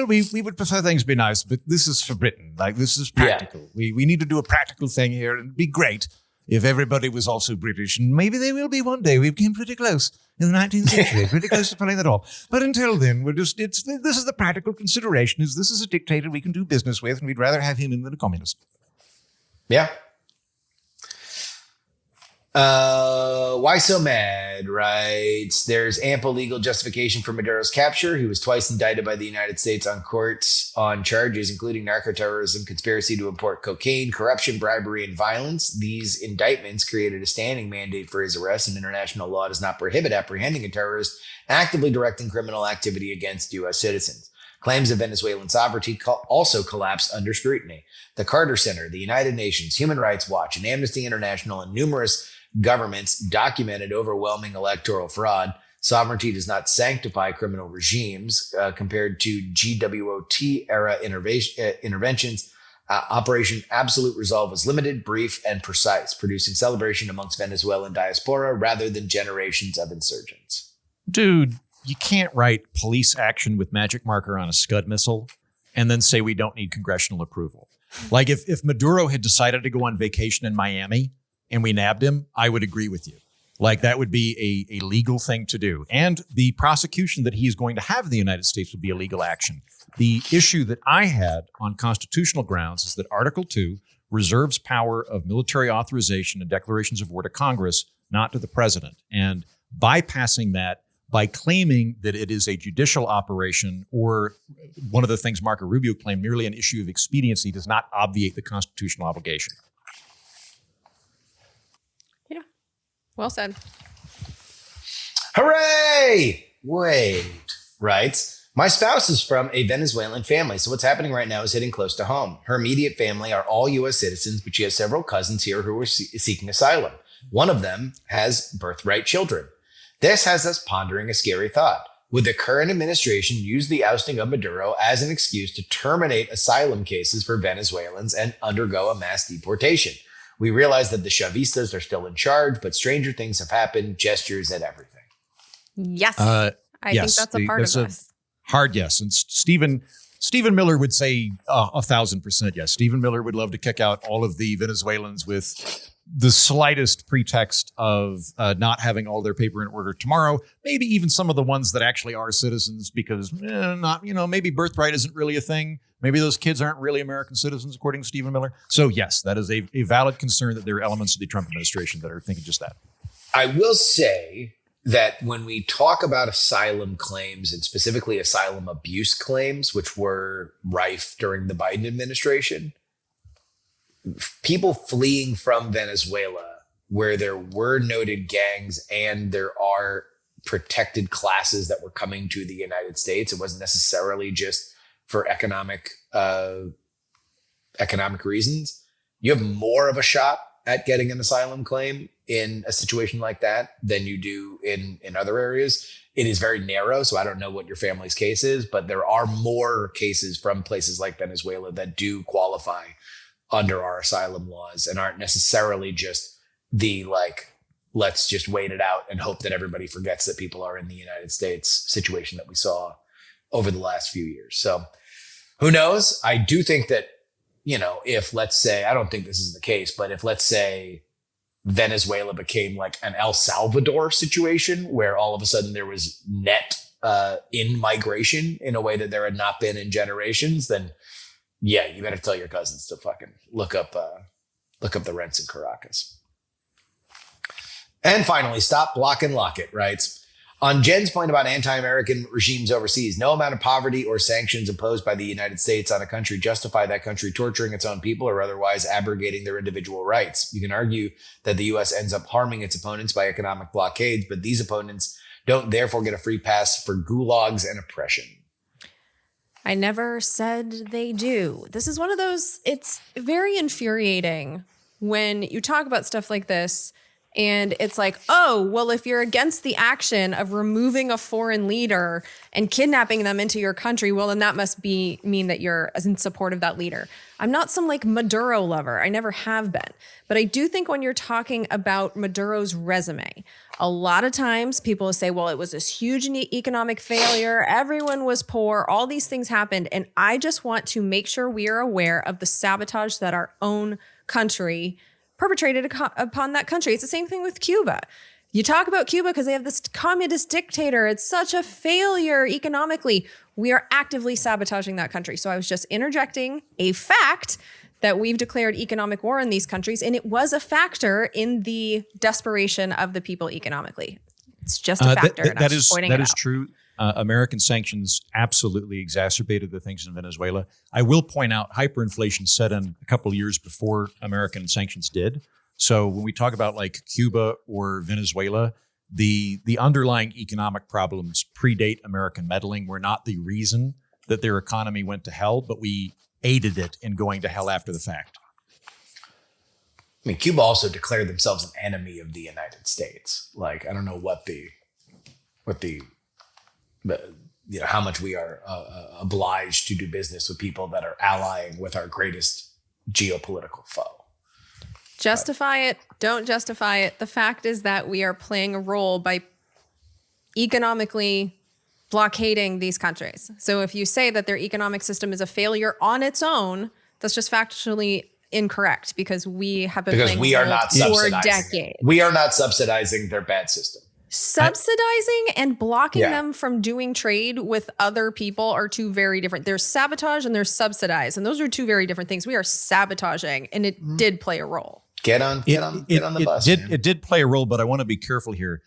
we would prefer things be nice, but this is for Britain. This is practical. Yeah. We need to do a practical thing here, and it'd be great if everybody was also British, and maybe they will be one day. We came pretty close in the 19th century, pretty close to pulling that off. But until then, this is the practical consideration: is this is a dictator we can do business with, and we'd rather have him in than a communist. Yeah. Why so mad? Good writes, there's ample legal justification for Maduro's capture. He was twice indicted by the United States on courts on charges including narcoterrorism, conspiracy to import cocaine, corruption, bribery, and violence. These indictments created a standing mandate for his arrest, and international law does not prohibit apprehending a terrorist actively directing criminal activity against U.S. citizens. Claims of Venezuelan sovereignty also collapsed under scrutiny. The Carter Center, the United Nations, Human Rights Watch, and Amnesty International, and numerous governments documented overwhelming electoral fraud. Sovereignty does not sanctify criminal regimes. Compared to GWOT-era interventions, Operation Absolute Resolve was limited, brief, and precise, producing celebration amongst Venezuelan diaspora rather than generations of insurgents. Dude, you can't write police action with magic marker on a Scud missile and then say we don't need congressional approval. Like if Maduro had decided to go on vacation in Miami and we nabbed him, I would agree with you. Like that would be a legal thing to do. And the prosecution that he's going to have in the United States would be a legal action. The issue that I had on constitutional grounds is that Article 2 reserves power of military authorization and declarations of war to Congress, not to the president. And bypassing that by claiming that it is a judicial operation, or one of the things Marco Rubio claimed, merely an issue of expediency, does not obviate the constitutional obligation. Yeah. Well said. Hooray! Wait, right? My spouse is from a Venezuelan family, so what's happening right now is hitting close to home. Her immediate family are all U.S. citizens, but she has several cousins here who are seeking asylum. One of them has birthright children. This has us pondering a scary thought. Would the current administration use the ousting of Maduro as an excuse to terminate asylum cases for Venezuelans and undergo a mass deportation? We realize that the Chavistas are still in charge, but stranger things have happened, gestures at everything. Yes. I think that's a part of this. Hard yes. And Stephen Miller would say 1,000% yes. Stephen Miller would love to kick out all of the Venezuelans with the slightest pretext of not having all their paper in order tomorrow. Maybe even some of the ones that actually are citizens, because maybe birthright isn't really a thing. Maybe those kids aren't really American citizens, according to Stephen Miller. So yes, that is a valid concern that there are elements of the Trump administration that are thinking just that. I will say that when we talk about asylum claims, and specifically asylum abuse claims, which were rife during the Biden administration, people fleeing from Venezuela, where there were noted gangs and there are protected classes that were coming to the United States, it wasn't necessarily just for economic reasons. You have more of a shot at getting an asylum claim in a situation like that than you do in other areas. It is very narrow, so I don't know what your family's case is, but there are more cases from places like Venezuela that do qualify under our asylum laws and aren't necessarily just the let's just wait it out and hope that everybody forgets that people are in the United States situation that we saw over the last few years. So who knows? I do think that, if let's say, I don't think this is the case, but if let's say Venezuela became like an El Salvador situation where all of a sudden there was net in migration in a way that there had not been in generations, then yeah, you better tell your cousins to fucking look up the rents in Caracas. And finally, stop, block, and lock it, writes, on Jen's point about anti-American regimes overseas, no amount of poverty or sanctions imposed by the United States on a country justify that country torturing its own people or otherwise abrogating their individual rights. You can argue that the U.S. ends up harming its opponents by economic blockades, but these opponents don't therefore get a free pass for gulags and oppression. I never said they do. This is one of those, it's very infuriating when you talk about stuff like this and it's like, oh, well, if you're against the action of removing a foreign leader and kidnapping them into your country, well, then that must mean that you're in support of that leader. I'm not some Maduro lover. I never have been. But I do think when you're talking about Maduro's resume, a lot of times people say, well, it was this huge economic failure. Everyone was poor. All these things happened. And I just want to make sure we are aware of the sabotage that our own country perpetrated upon that country. It's the same thing with Cuba. You talk about Cuba because they have this communist dictator. It's such a failure economically. We are actively sabotaging that country. So I was just interjecting a fact that we've declared economic war in these countries, and it was a factor in the desperation of the people economically. It's just a factor. That is true. American sanctions absolutely exacerbated the things in Venezuela. I will point out hyperinflation set in a couple of years before American sanctions did. So when we talk about like Cuba or Venezuela, the underlying economic problems predate American meddling. We're not the reason that their economy went to hell, but we aided it in going to hell after the fact. I mean, Cuba also declared themselves an enemy of the United States. Like, I don't know how much we are obliged to do business with people that are allying with our greatest geopolitical foe. Justify it, don't justify it. The fact is that we are playing a role by economically blockading these countries. So if you say that their economic system is a failure on its own, that's just factually incorrect because we have been playing we are not for subsidizing decades. We are not subsidizing their bad system. Subsidizing and blocking them from doing trade with other people are two very different. There's sabotage and there's subsidize, and those are two very different things. We are sabotaging, and it did play a role. Get on the bus. It did play a role, but I want to be careful here.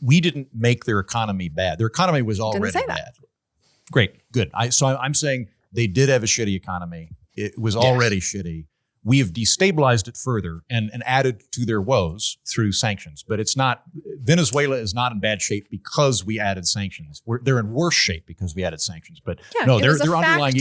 We didn't make their economy bad. Their economy was already bad. Great, good. I'm saying they did have a shitty economy. It was already shitty. We have destabilized it further and added to their woes through sanctions. But it's not, Venezuela is not in bad shape because we added sanctions. They're in worse shape because we added sanctions. But no, they're underlying.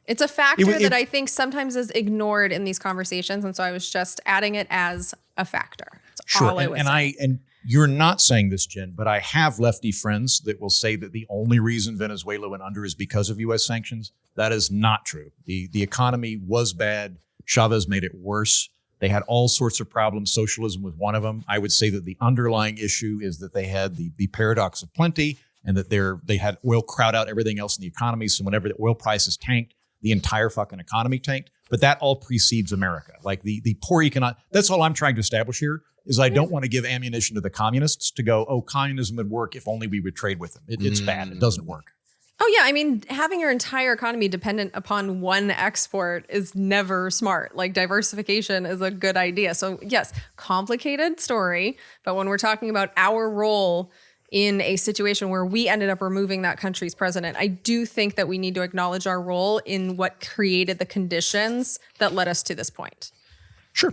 It's a factor that I think sometimes is ignored in these conversations. And so I was just adding it as a factor. That's all I was saying. And you're not saying this, Jen, but I have lefty friends that will say that the only reason Venezuela went under is because of U.S. sanctions. That is not true. The economy was bad. Chavez made it worse. They had all sorts of problems. Socialism was one of them. I would say that the underlying issue is that they had the paradox of plenty and that they had oil crowd out everything else in the economy. So whenever the oil prices tanked, the entire fucking economy tanked. But that all precedes America. Like the poor economic, that's all I'm trying to establish here is I don't want to give ammunition to the communists to go, oh, communism would work if only we would trade with them. It's bad. It doesn't work. Oh, yeah. I mean, having your entire economy dependent upon one export is never smart. Like diversification is a good idea. So yes, complicated story. But when we're talking about our role in a situation where we ended up removing that country's president, I do think that we need to acknowledge our role in what created the conditions that led us to this point. Sure.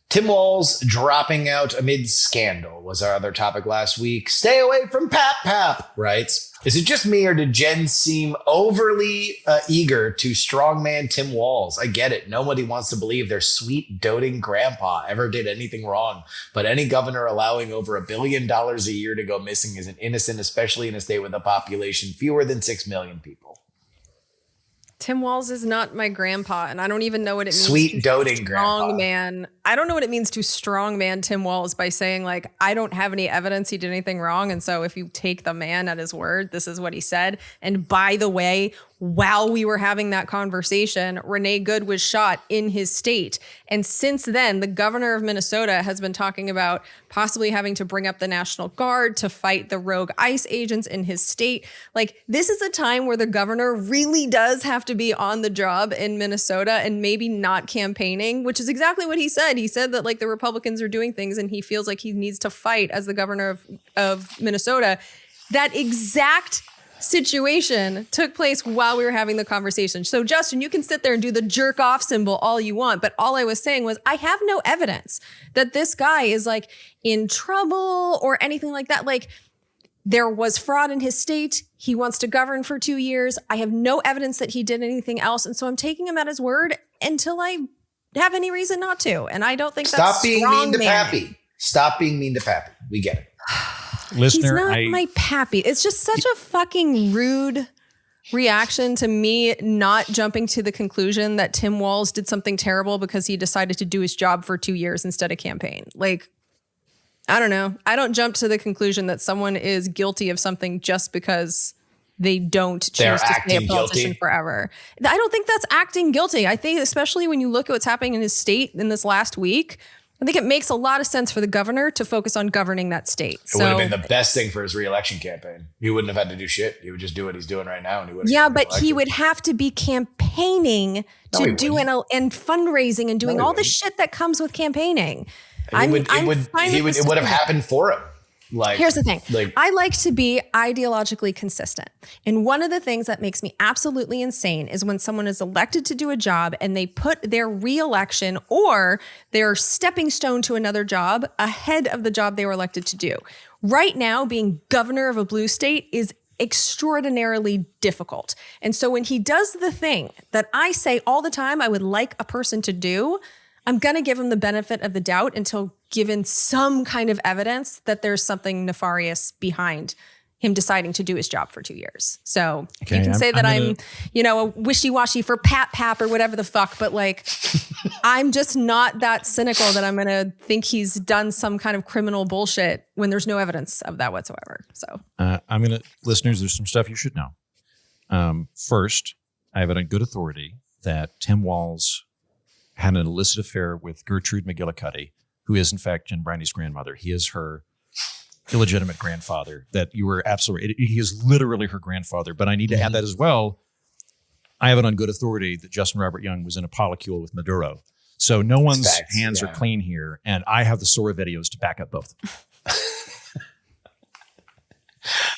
Tim Walz dropping out amid scandal was our other topic last week. Stay away from Pap writes, is it just me or did Jen seem overly eager to strongman Tim Walz? I get it. Nobody wants to believe their sweet doting grandpa ever did anything wrong. But any governor allowing over $1 billion a year to go missing is an innocent, especially in a state with a population fewer than 6 million people. Tim Walz is not my grandpa, and I don't even know what it means. Sweet doting grandpa. Man. I don't know what it means to strongman Tim Walz by saying, like, I don't have any evidence he did anything wrong. And so if you take the man at his word, this is what he said. And by the way, while we were having that conversation, Renée Good was shot in his state. And since then, the governor of Minnesota has been talking about possibly having to bring up the National Guard to fight the rogue ICE agents in his state. Like, this is a time where the governor really does have to be on the job in Minnesota and maybe not campaigning, which is exactly what he said. He said that, like, the Republicans are doing things and he feels like he needs to fight as the governor of Minnesota. That exact situation took place while we were having the conversation. So Justin, you can sit there and do the jerk off symbol all you want, but all I was saying was I have no evidence that this guy is like in trouble or anything like that. Like, there was fraud in his state. He wants to govern for 2 years. I have no evidence that he did anything else. And so I'm taking him at his word until I have any reason not to. And I don't think that's Stop being mean to Pappy. Stop being mean to Pappy. We get it. Listener, he's not my pappy. It's just such a fucking rude reaction to me not jumping to the conclusion that Tim Walz did something terrible because he decided to do his job for 2 years instead of campaign. Like, I don't know. I don't jump to the conclusion that someone is guilty of something just because they don't choose to stay a politician forever. I don't think that's acting guilty. I think especially when you look at what's happening in his state in this last week, I think it makes a lot of sense for the governor to focus on governing that state. It would have been the best thing for his reelection campaign. He wouldn't have had to do shit. He would just do what he's doing right now. And he would. Yeah, but he would have to be campaigning to do and fundraising and doing all the shit that comes with campaigning. It would have happened for him. Like, here's the thing. I like to be ideologically consistent. And one of the things that makes me absolutely insane is when someone is elected to do a job and they put their re-election or their stepping stone to another job ahead of the job they were elected to do. Right now, being governor of a blue state is extraordinarily difficult. And so when he does the thing that I say all the time I would like a person to do, I'm going to give him the benefit of the doubt until given some kind of evidence that there's something nefarious behind him deciding to do his job for 2 years. So you can say that I'm a wishy-washy for pap or whatever the fuck, but like, I'm just not that cynical that I'm going to think he's done some kind of criminal bullshit when there's no evidence of that whatsoever. So listeners, there's some stuff you should know. First, I have it on good authority that Tim Walz had an illicit affair with Gertrude McGillicuddy, who is in fact Jen Briney's grandmother. He is her illegitimate grandfather. That you were absolutely, he is literally her grandfather. But I need to add that as well. I have it on good authority that Justin Robert Young was in a polycule with Maduro. So no one's hands are clean here. And I have the Sora videos to back up both.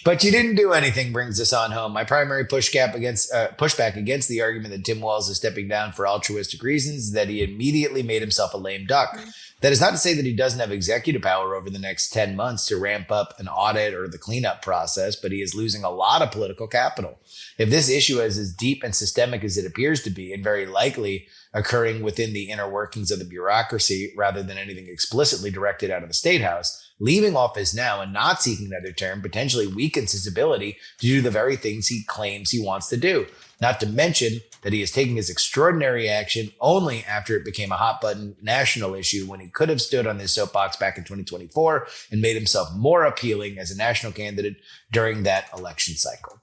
But you didn't do anything brings this on home. My primary pushback against the argument that Tim Walz is stepping down for altruistic reasons is that he immediately made himself a lame duck. That is not to say that he doesn't have executive power over the next 10 months to ramp up an audit or the cleanup process, but he is losing a lot of political capital. If this issue is as deep and systemic as it appears to be, and very likely occurring within the inner workings of the bureaucracy rather than anything explicitly directed out of the State House, leaving office now and not seeking another term potentially weakens his ability to do the very things he claims he wants to do. Not to mention that he is taking his extraordinary action only after it became a hot button national issue when he could have stood on this soapbox back in 2024 and made himself more appealing as a national candidate during that election cycle.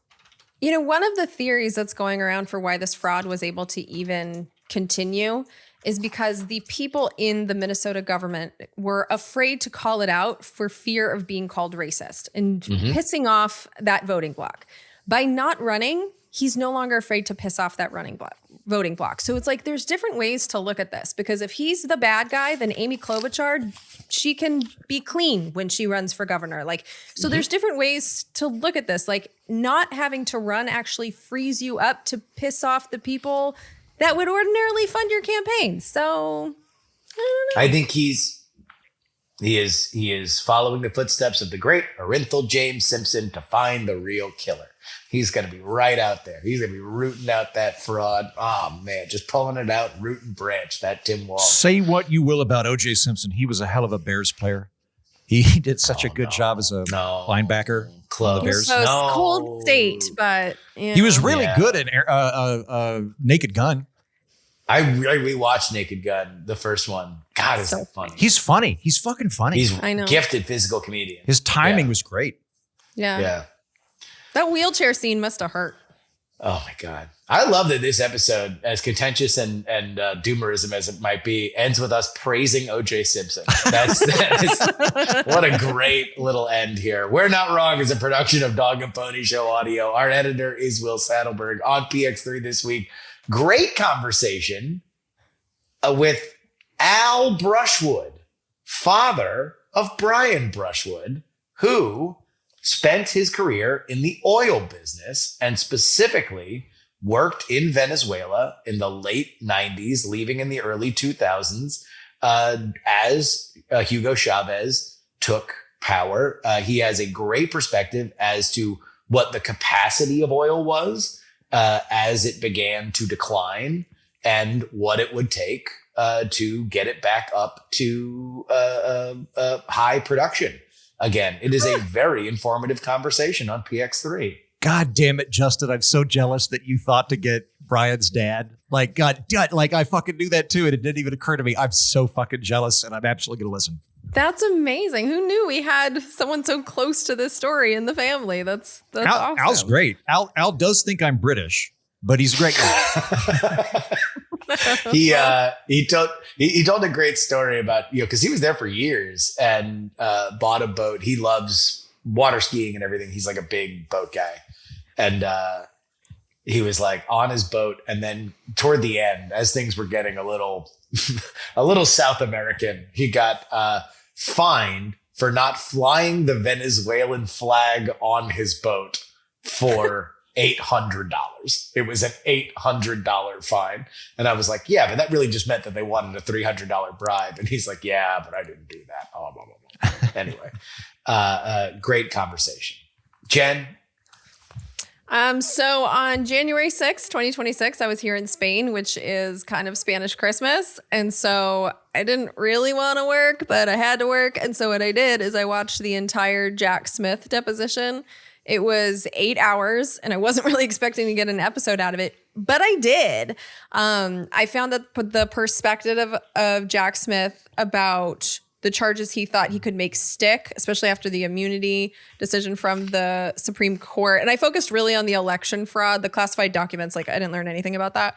You know, one of the theories that's going around for why this fraud was able to even continue is because the people in the Minnesota government were afraid to call it out for fear of being called racist and pissing off that voting bloc. By not running, he's no longer afraid to piss off that voting bloc. So it's like there's different ways to look at this, because if he's the bad guy, then Amy Klobuchar, she can be clean when she runs for governor. Like, so there's different ways to look at this. Like, not having to run actually frees you up to piss off the people that would ordinarily fund your campaign. So I don't know. I think he is following the footsteps of the great Orenthal James Simpson to find the real killer. He's going to be right out there. He's going to be rooting out that fraud. Oh, man, just pulling it out, root and branch, that Tim Walz. Say what you will about O.J. Simpson. He was a hell of a Bears player. He did such a good job as a linebacker. Close. The Bears. So it's cold state, but he was really good at Naked Gun. I rewatched Naked Gun, the first one. God, it's so funny. He's funny. He's fucking funny. He's a gifted physical comedian. His timing was great. Yeah. That wheelchair scene must have hurt. Oh my God. I love that this episode, as contentious and doomerism as it might be, ends with us praising O.J. Simpson. What a great little end here. We're Not Wrong is a production of Dog and Pony Show Audio. Our editor is Will Saddleberg. On PX3 this week, great conversation with Al Brushwood, father of Brian Brushwood, who spent his career in the oil business and specifically worked in Venezuela in the late 90s, leaving in the early 2000s as Hugo Chavez took power. He has a great perspective as to what the capacity of oil was as it began to decline and what it would take to get it back up to high production. Again, it is a very informative conversation on PX3. God damn it, Justin. I'm so jealous that you thought to get Brian's dad. Like, God, like I fucking knew that too. And it didn't even occur to me. I'm so fucking jealous and I'm absolutely going to listen. That's amazing. Who knew we had someone so close to this story in the family? That's awesome. Al's great. Al does think I'm British, but he's a great guy. He told a great story about, because he was there for years and bought a boat. He loves water skiing and everything. He's like a big boat guy. And he was like on his boat. And then toward the end, as things were getting a little South American, he got fined for not flying the Venezuelan flag on his boat for $800. It was an $800 fine. And I was like, yeah, but that really just meant that they wanted a $300 bribe. And he's like, yeah, but I didn't do that. Oh, blah, blah, blah. Anyway, great conversation. Jen? So on January 6th, 2026, I was here in Spain, which is kind of Spanish Christmas. And so I didn't really want to work, but I had to work. And so what I did is I watched the entire Jack Smith deposition. It was 8 hours, and I wasn't really expecting to get an episode out of it, but I did. I found that the perspective of Jack Smith about the charges he thought he could make stick, especially after the immunity decision from the Supreme Court. And I focused really on the election fraud, the classified documents. Like, I didn't learn anything about that.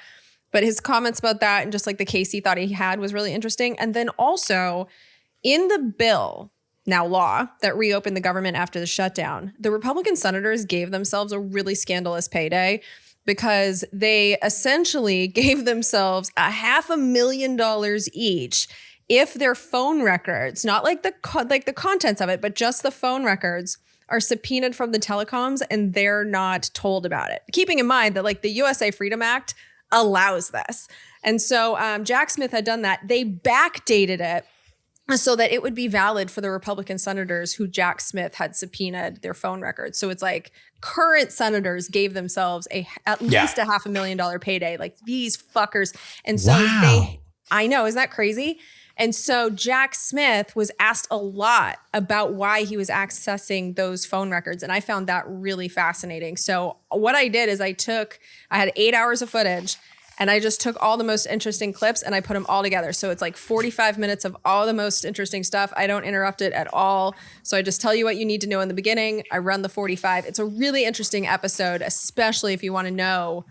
But his comments about that and just like the case he thought he had was really interesting. And then also in the bill, now law, that reopened the government after the shutdown, the Republican senators gave themselves a really scandalous payday because they essentially gave themselves $500,000 each if their phone records, not like the contents of it, but just the phone records, are subpoenaed from the telecoms and they're not told about it. Keeping in mind that like the USA Freedom Act allows this. And so Jack Smith had done that. They backdated it so that it would be valid for the Republican senators who Jack Smith had subpoenaed their phone records. So it's like current senators gave themselves at least $500,000 payday, like these fuckers. And so I know, isn't that crazy? And so Jack Smith was asked a lot about why he was accessing those phone records. And I found that really fascinating. So what I did is I had 8 hours of footage and I just took all the most interesting clips and I put them all together. So it's like 45 minutes of all the most interesting stuff. I don't interrupt it at all. So I just tell you what you need to know in the beginning. I run the 45. It's a really interesting episode, especially if you want to know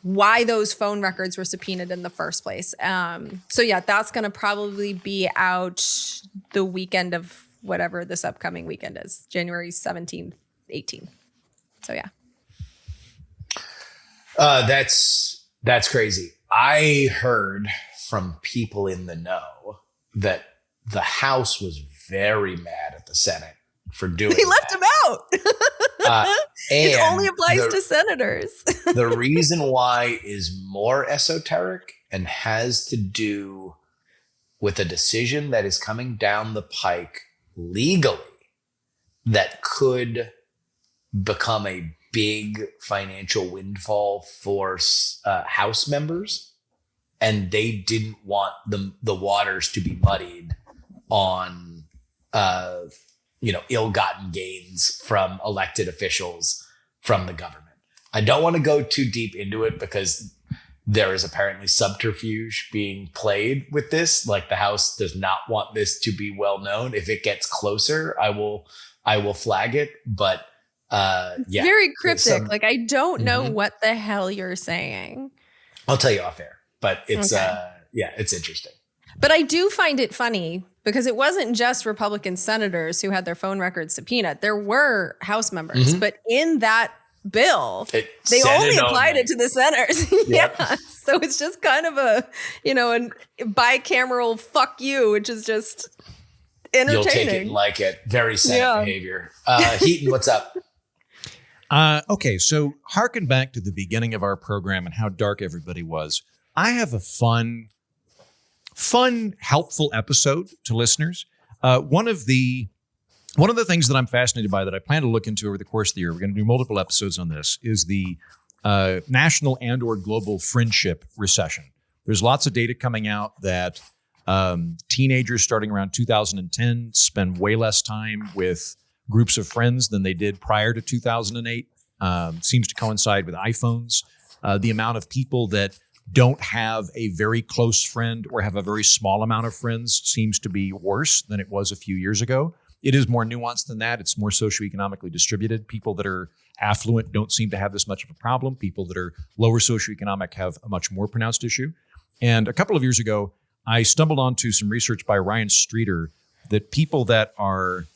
why those phone records were subpoenaed in the first place. So yeah, that's going to probably be out the weekend of whatever this upcoming weekend is, January 17th, 18th. So yeah. That's crazy. I heard from people in the know that the House was very mad at the Senate for doing They left him out. It only applies to senators. The reason why is more esoteric and has to do with a decision that is coming down the pike legally that could become a big financial windfall for House members. And they didn't want the waters to be muddied on ill-gotten gains from elected officials from the government. I don't want to go too deep into it because there is apparently subterfuge being played with this. Like the House does not want this to be well known. If it gets closer, I will flag it. But very cryptic. Like I don't know what the hell you're saying. I'll tell you off air, but it's it's interesting. But I do find it funny because it wasn't just Republican senators who had their phone records subpoenaed. There were House members, but in that bill, they only applied it to the senators. Yeah. So it's just kind of a bicameral fuck you, which is just entertaining. You'll take it and like it. Very Senate behavior. Heaton, what's up? Okay, so harken back to the beginning of our program and how dark everybody was. I have a fun, helpful episode to listeners. One of the things that I'm fascinated by that I plan to look into over the course of the year, we're going to do multiple episodes on this, is the national and or global friendship recession. There's lots of data coming out that teenagers starting around 2010 spend way less time with groups of friends than they did prior to 2008. Seems to coincide with iPhones. The amount of people that don't have a very close friend or have a very small amount of friends seems to be worse than it was a few years ago. It is more nuanced than that. It's more socioeconomically distributed. People that are affluent don't seem to have this much of a problem. People that are lower socioeconomic have a much more pronounced issue. And a couple of years ago, I stumbled onto some research by Ryan Streeter that people that are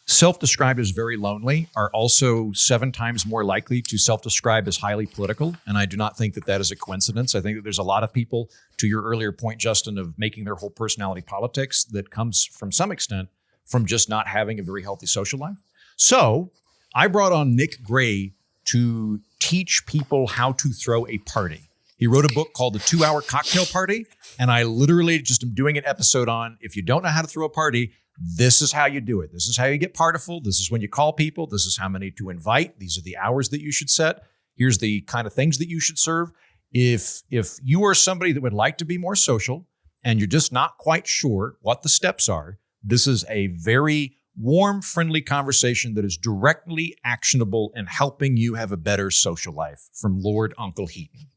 self-described as very lonely are also 7 times more likely to self-describe as highly political. And I do not think that that is a coincidence. I think that there's a lot of people, to your earlier point, Justin, of making their whole personality politics, that comes from some extent from just not having a very healthy social life. So I brought on Nick Gray to teach people how to throw a party. He wrote a book called The 2-Hour Cocktail Party, and I literally just am doing an episode on, if you don't know how to throw a party, this is how you do it. This is how you get partiful. This is when you call people. This is how many to invite. These are the hours that you should set. Here's the kind of things that you should serve. If you are somebody that would like to be more social and you're just not quite sure what the steps are, this is a very warm, friendly conversation that is directly actionable in helping you have a better social life from Lord Uncle Heaton.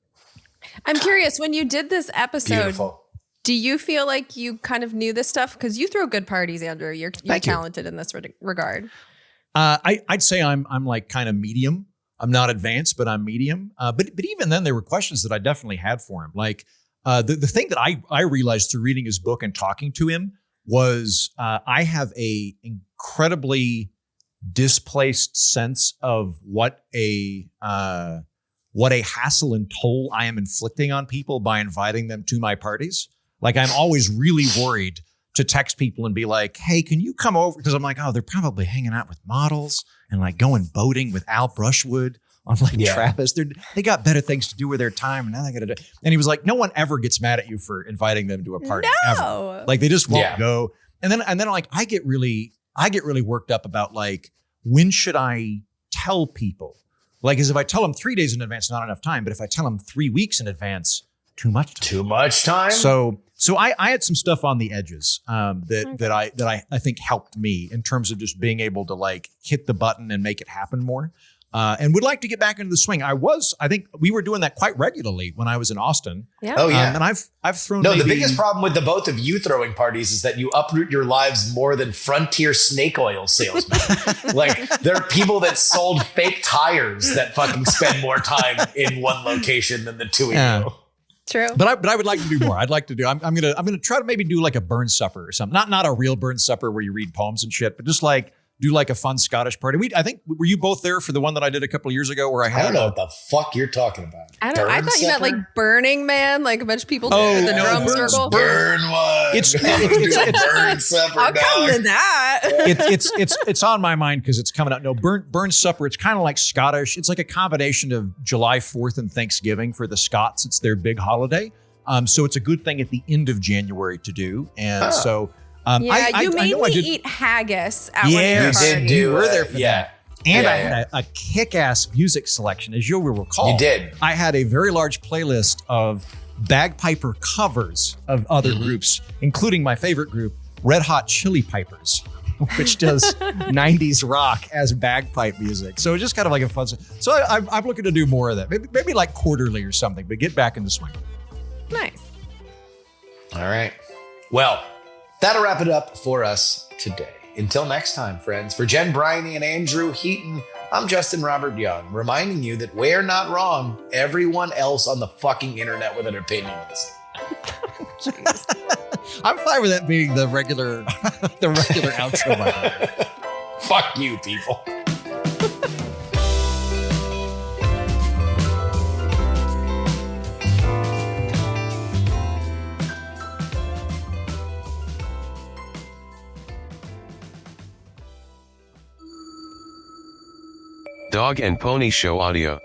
I'm curious, when you did this episode, Beautiful. do you feel like you kind of knew this stuff? Because you throw good parties, Andrew. You're talented in this regard. I'd say I'm like kind of medium. I'm not advanced, but I'm medium. But even then, there were questions that I definitely had for him. Like the thing that I realized through reading his book and talking to him was I have a incredibly displaced sense of what a hassle and toll I am inflicting on people by inviting them to my parties. Like, I'm always really worried to text people and be like, hey, can you come over? Because I'm like, oh, they're probably hanging out with models and like going boating with Al Brushwood on Lake Travis. They got better things to do with their time. And now they got to do. And he was like, no one ever gets mad at you for inviting them to a party. No. Ever. Like, they just won't go. And then like, I get really worked up about like, when should I tell people? Like, as if I tell them 3 days in advance, not enough time. But if I tell them 3 weeks in advance, too much time. Too much time? So I had some stuff on the edges that I think helped me in terms of just being able to like hit the button and make it happen more. And would like to get back into the swing. I think we were doing that quite regularly when I was in Austin. Yeah. Oh yeah. And I've thrown. No, the biggest problem with the both of you throwing parties is that you uproot your lives more than frontier snake oil salesmen. Like, there are people that sold fake tires that fucking spend more time in one location than the two of you. True. But I would like to do more. I'd like to do. I'm gonna try to maybe do like a burn supper or something. Not a real burn supper where you read poems and shit, but just like do like a fun Scottish party. I think, were you both there for the one that I did a couple of years ago where I had? I don't know what the fuck you're talking about. I thought you meant like Burning Man, like a bunch of people in the drum circle. Burn one. It's burn supper. I'll come to that. It's on my mind because it's coming out. No, burn supper. It's kind of like Scottish. It's like a combination of July 4th and Thanksgiving for the Scots. It's their big holiday. So it's a good thing at the end of January to do. And so. You made me eat haggis at one of your you did do. You were there for that. And I had a kick-ass music selection, as you'll recall. You did. I had a very large playlist of bagpiper covers of other groups, including my favorite group, Red Hot Chili Pipers, which does 90s rock as bagpipe music. So it's just kind of like a fun. So I'm looking to do more of that. Maybe like quarterly or something, but get back in the swing. Nice. All right. Well, that'll wrap it up for us today. Until next time, friends, for Jen Briney and Andrew Heaton, I'm Justin Robert Young, reminding you that we're not wrong. Everyone else on the fucking internet with an opinion is. I'm fine with that being the regular outro. By the way. Fuck you, people. Dog and Pony Show audio.